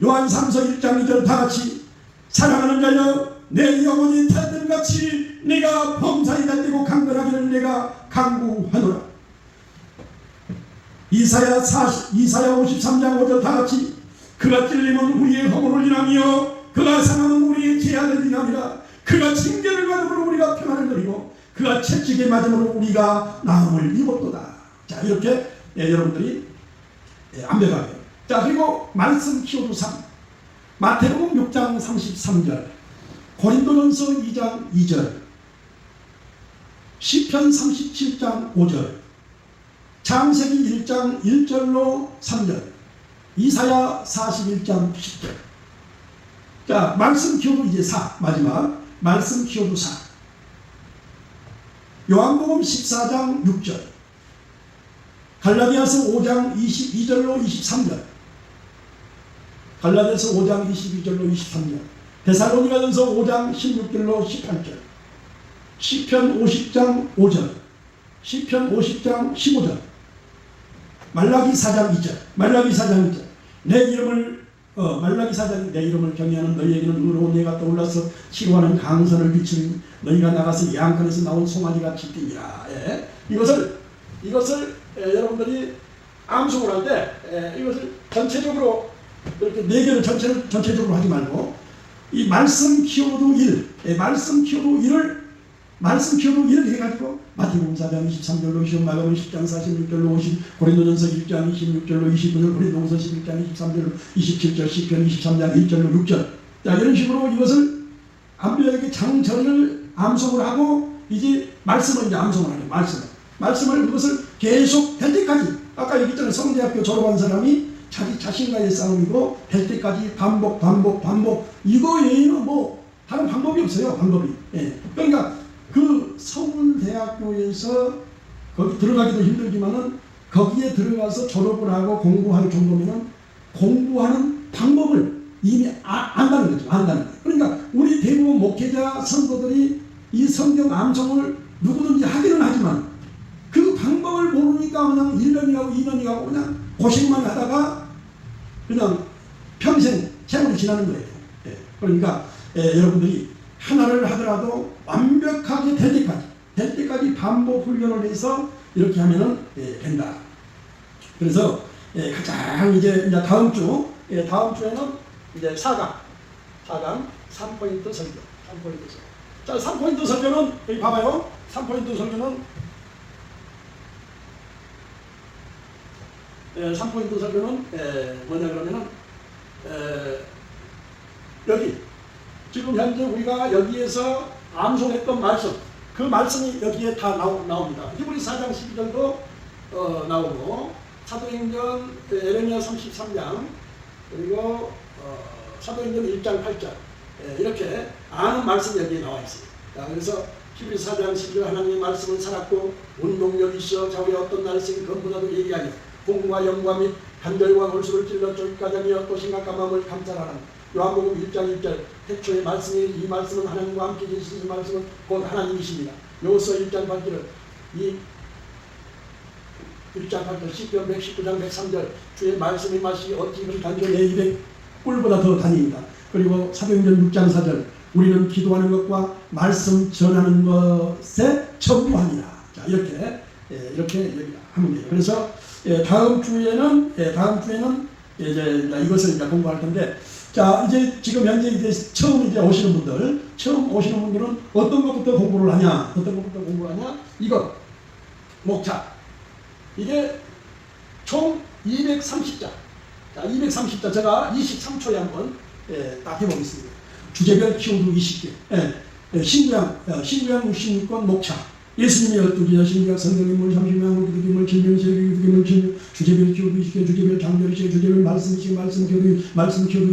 S1: 요한 3서 1장 2절 다같이 사랑하는 자여 내 영혼이 탈들같이 내가 범사에 달리고 강건하기를 내가 간구하노라. 이사야 53장 5절 다같이 그가 찔림은 우리의 허물을 인하며 그가 상함은 우리의 죄악을 인함이라. 그가 징계를 받음으로 우리가 평안을 누리고 그가 채찍에 맞음으로 우리가 나음을 입었도다. 자, 이렇게 여러분들이 암벽하게. 자, 그리고 말씀 키워드 3 마태복음 6장 33절 고린도전서 2장 2절 시편 37장 5절 창세기 1장 1절로 3절 이사야 41장 10절. 자, 말씀 키워드 이제 4 마지막 말씀 키워드 4 요한복음 14장 6절 갈라디아서 5장 22절로 23절 갈라디아서 5장 22절로 23절 데살로니가전서 5장 16절로 18절 시편 50장 5절 시편 50장 15절 말라기 4장 2절 말라기 4장 2절 내 이름을 말라기 4장이 내 이름을 경외하는 너희에게는 의로운 예가 떠올라서 치료하는 강선을 비추는 너희가 나가서 양간에서 나온 송아지같이 뛰니라. 예. 이것을 여러분들이 암송을 할 때 이것을 전체적으로 이렇게 네 개를 전체적으로 하지 말고 이 말씀 키워드 1 말씀 키워드 1을 해가지고 마태복음 4장 23절로 20, 마가복음 10장 46절로 50, 고린도전서 1장 26절로 29절, 고린도후서 11장 23절로 27절, 시편 23장 1절로 6절. 자, 이런 식으로 이것을 암벽에게 장전을 암송을 하고 이제 말씀을 이제 암송을 하는 말씀을 그것을 계속 될 때까지 아까 얘기했잖아요. 성대학교 졸업한 사람이 자기 자신과의 싸움이고 될 때까지 반복 이거 외에는 뭐 다른 방법이 없어요. 방법이. 예. 그러니까 그 서울대학교에서 거기 들어가기도 힘들지만은 거기에 들어가서 졸업을 하고 공부할 정도면은 공부하는 방법을 이미 안다는 거죠. 안다는 거예요. 그러니까 우리 대부분 목회자 성도들이 이 성경 암송을 누구든지 하기는 하지만 그 방법을 모르니까 그냥 1년이 가고 2년이 가고 그냥 고생만 하다가 그냥 평생 세월이 지나는 거예요. 예. 그러니까 여러분들이 하나를 하더라도 완벽하게 될 때까지 반복 훈련을 해서 이렇게 하면은 된다. 그래서 가장 이제 다음 주에는 이제 4강 3포인트 설교. 자, 3포인트 설교는 여기 봐봐요. 3포인트 설교는 3포인트 설교는 뭐냐 그러면은 여기 지금 현재 우리가 여기에서 암송했던 말씀, 그 말씀이 여기에 다 나옵니다. 히브리 4장 12절도 나오고 사도행전 에레미야 33장 그리고 사도행전 1장 8절 이렇게 아는 말씀이 여기에 나와 있습니다. 그래서 히브리 4장 12절 하나님의 말씀은 살았고 운동력이 있어 좌우에 어떤 날생 건보다도 얘기하니 공과 영과 및 간절과 골수를 찔러 저기까지 하며 또 심각한 마음을 감찰하라. 요한복음 1장 1절 태초의 말씀이 이 말씀은 하나님과 함께 계신 이 말씀은 곧 하나님이십니다. 요서 1장 8절은 이 1장 8절 시편 119장 103절 주의 말씀의 맛이 어찌 그리 단조에 200 꿀보다 더 다닙니다. 그리고 사도행전 6장 4절 우리는 기도하는 것과 말씀 전하는 것에 전무합니다. 자, 이렇게 하면 돼요. 그래서 다음 주에는 이제 이것을 이제 공부할 텐데, 자, 이제 지금 현재 이제 처음 오시는 분들은 어떤 것부터 공부를 하냐? 이거 목차. 이게 총 230자. 자, 230자 제가 23초에 한번 딱 해보겠습니다. 주제별 키워드 20개. 신구약 66권 목차. 예수님의 12기 신구약 성경인물 30명 기도기물 질병시의 기도기물 주제별 키워드 20개 주제별 장별시의 주제별 말씀시의 말씀 키워드 2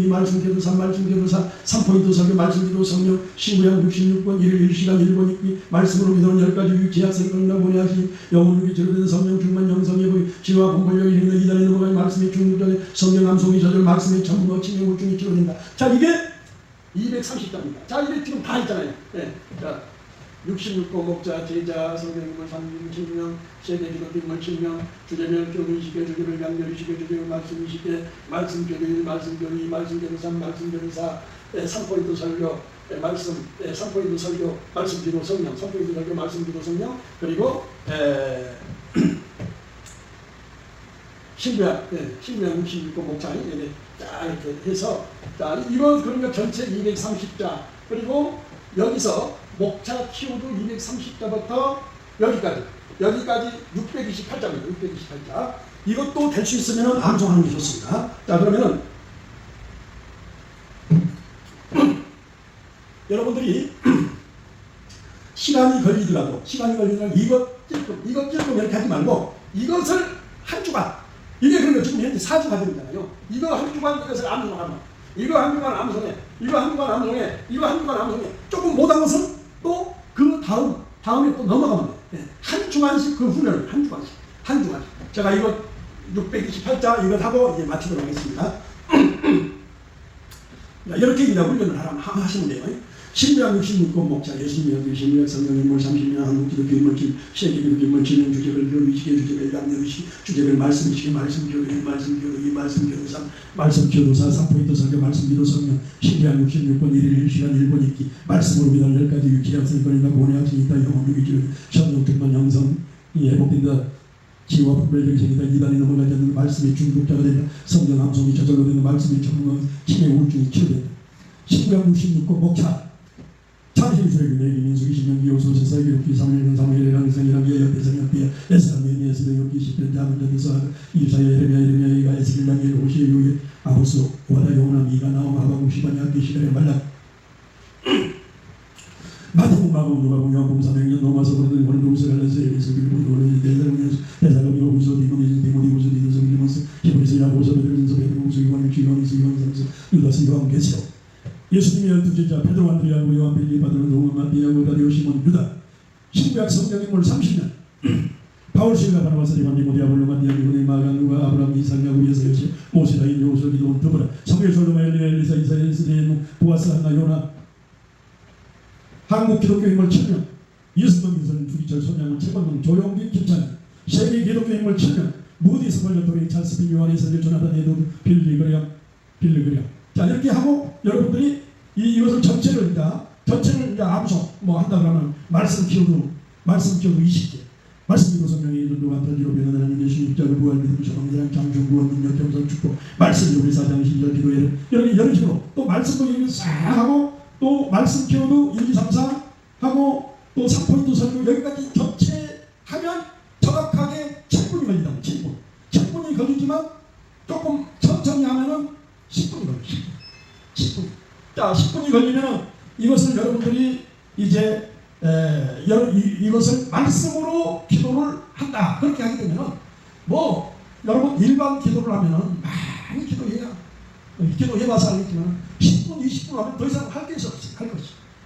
S1: 말씀 키워드 3 말씀 키워드 4 3포인트 설교 말씀 기도 성령 신구약 66권 1일 1시간 1번 읽기 말씀으로 믿어온 10가지 제약성이 끝나보니 하시 영혼 유기 제로된 성령 충만 영성의 부위 지와 본벌력이 있는 이단의 넘어가는 말씀의 중국전에 성령 암송이 저절 말씀의 전문어 치매 우중이 치료된다. 자, 이게 230자입니다. 자, 이게 지금 다 있잖아요. 자, 66고 목자 제자 성경인물 37명 세계 기독교인물 7명 주제별 교훈시켜 주제별 양별시켜 주제별 말씀시켜 말씀 교류 1 말씀 교류 2 말씀 교류 3 말씀 교류 4 3포인트 설교 말씀 3포인트 설교 말씀 기도 성령 3포인트 설교 말씀 기도 성령 그리고 신부야 66고 목자 이렇게 쫙 이렇게 해서 자 이거 그러니까 전체 230자 그리고 여기서 목차 키우도 230자부터 여기까지 628자입니다. 628자 이것도 될 수 있으면 암송하는 게 좋습니다. 자 그러면은 여러분들이 시간이 걸리더라도 이것 찔끔 이렇게 하지 말고 이것을 한 주간 이게 그러면 지금 현재 4주가 되잖아요. 이거 한 주간 이것을 암송하면 이거 한 주간 암송해 이거 한 주간 암송해 이거 한 주간 암송해 조금 못한 것은 또 그 다음에 또 넘어가면 돼. 한 주간씩 그 훈련을 한 주간씩 제가 이거 628자 이것 하고 이제 마치도록 하겠습니다. 이렇게 이제 훈련을 하시면 돼요. 신명 66권 목자 60명 신명 성경인물 30명 한국기독교인물 세계기독교인물 진행 주제별 교류시계 주제별 양념시계 주제별 말씀시계 말씀교류 말씀교류 2 말씀교류 3 말씀교류 4 3포인트 설교 말씀기도 성령 신명 66권 1일 1시간 1분 읽기 말씀으로 비단 10가지 유키한 선거리나 고뇌할 수 있다 영혼 유기주의 성령 특만 형성 회복된다 지와 분별적인 생이다 이단이 넘어가지 않는 말씀의 중독자가 된다 성경 암송이 저절로 되는 말씀의 전문가 치매 우울증이 치료된다 신명 66권 목자 참신수의 내기 민수기 신명 기호소 세사 기록기 3일간 3일간 강성이랑 예여 대성역 비야 에스라미에 예스도 여기 10편 자문전에서 이사야 예레미야 이가 에스길랑 예 호시에 요예 아보스 와다 요나 미가 나옴 아바국 시반이 학기 시간에 말라 마태복 마가복 누가복 요한복음 300년 넘어서 그러는 오늘 동서갈라서 에베소 빌보 오늘 대사로미 오구소 디모니 디모디고소 디도서 빌리모스 히브리서 야고서 베드로전서 베드로전서 요한일서 요한일서 요한삼서 유다서 요한계시록 예수님의 12제자 베드로 안드레아고 요한 빌립 바드로 동원 마띠아고 다리오 시몬 유다 신구약 성경인물 30년 바울시가 바나바스 디모디 아볼로 마띠아 니고데 마가 누가 아브라함 이삭 야곱 예서 요시 모세 다인 요소 기도온 드보라 사무엘 솔로몬 엘리사 이사 에스데노 보아스 한나 요나 한국 기독교인물 1000명 이승만 민선 주기철 손양은 최건동 조용기 김찬희 세계 기독교인물 1000명 무디스 벌려토리 찰스빈 요한 이사들 조나단 에도 빌리그리엄 자 이렇게 하고 여러분들이 이것을 전체를 이제 암송 한다 그러면 말씀 키워도 20개 말씀 기도 성령의 인도 완전히로 변한 하나님 예수님 입자를 부활 믿음 소망이랑 장중구원 능력 겸손 축복 말씀 요리 사장 신절 기도회 이런 식으로 또 말씀 보기를 싹 하고 또 말씀 키워도 1, 2, 3, 4 하고 또 3포인트 설교 여기까지 전체 하면 정확하게 7분이 걸린다. 7분이 걸리지만 조금 천천히 하면은 10분이 걸려요. 10분. 자, 10분이 걸리면은 이것을 여러분들이 이제 이것을 말씀으로 기도를 한다. 그렇게 하게 되면은 여러분 일반 기도를 하면은 많이 기도해봐서 알겠지만 10분, 20분 하면 더 이상 할 것이 없어요.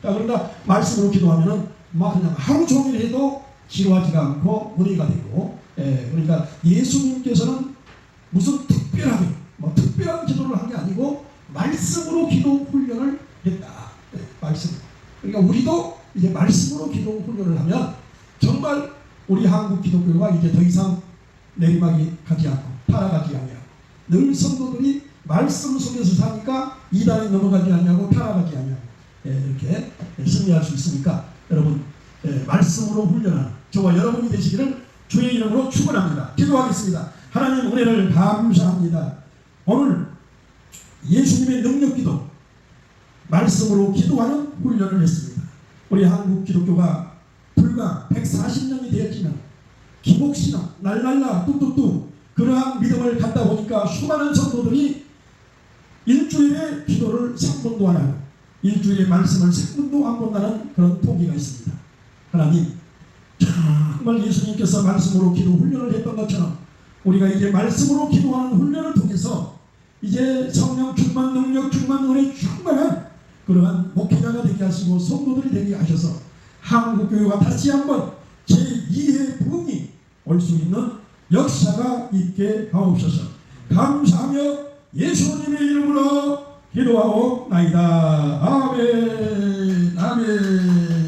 S1: 자, 그러나 말씀으로 기도하면은 그냥 하루 종일 해도 지루하지가 않고 은혜가 되고, 그러니까 예수님께서는 무슨 특별한 기도를 한 게 아니고 말씀으로 기도 훈련을 했다. 말씀. 그러니까 우리도 이제 말씀으로 기도 훈련을 하면 정말 우리 한국 기독교가 이제 더 이상 내리막이 가지 않고 타락하지 아니하고 늘 성도들이 말씀 속에서 사니까 이단에 넘어가지 않냐고 타락하지 않냐고 이렇게 승리할 수 있으니까 여러분 말씀으로 훈련하는 저와 여러분이 되시기를 주의 이름으로 축원합니다. 기도하겠습니다. 하나님 은혜를 감사합니다. 오늘 예수님의 능력기도 말씀으로 기도하는 훈련을 했습니다. 우리 한국 기독교가 불과 140년이 되었지만 기복신앙 날랄라 뚝뚝뚝 그러한 믿음을 갖다 보니까 수많은 성도들이 일주일에 기도를 3분도 안 하고 일주일에 말씀을 3분도 안 본다는 그런 포기가 있습니다. 하나님 정말 예수님께서 말씀으로 기도 훈련을 했던 것처럼 우리가 이제 말씀으로 기도하는 훈련을 통해서 이제 성령 충만 능력 충만 은혜 충만한 그러한 목회자가 되게 하시고 성도들이 되게 하셔서 한국교회가 다시 한번 제2의 부흥이 올 수 있는 역사가 있게 하옵소서. 감사하며 예수님의 이름으로 기도하옵나이다. 아멘. 아멘.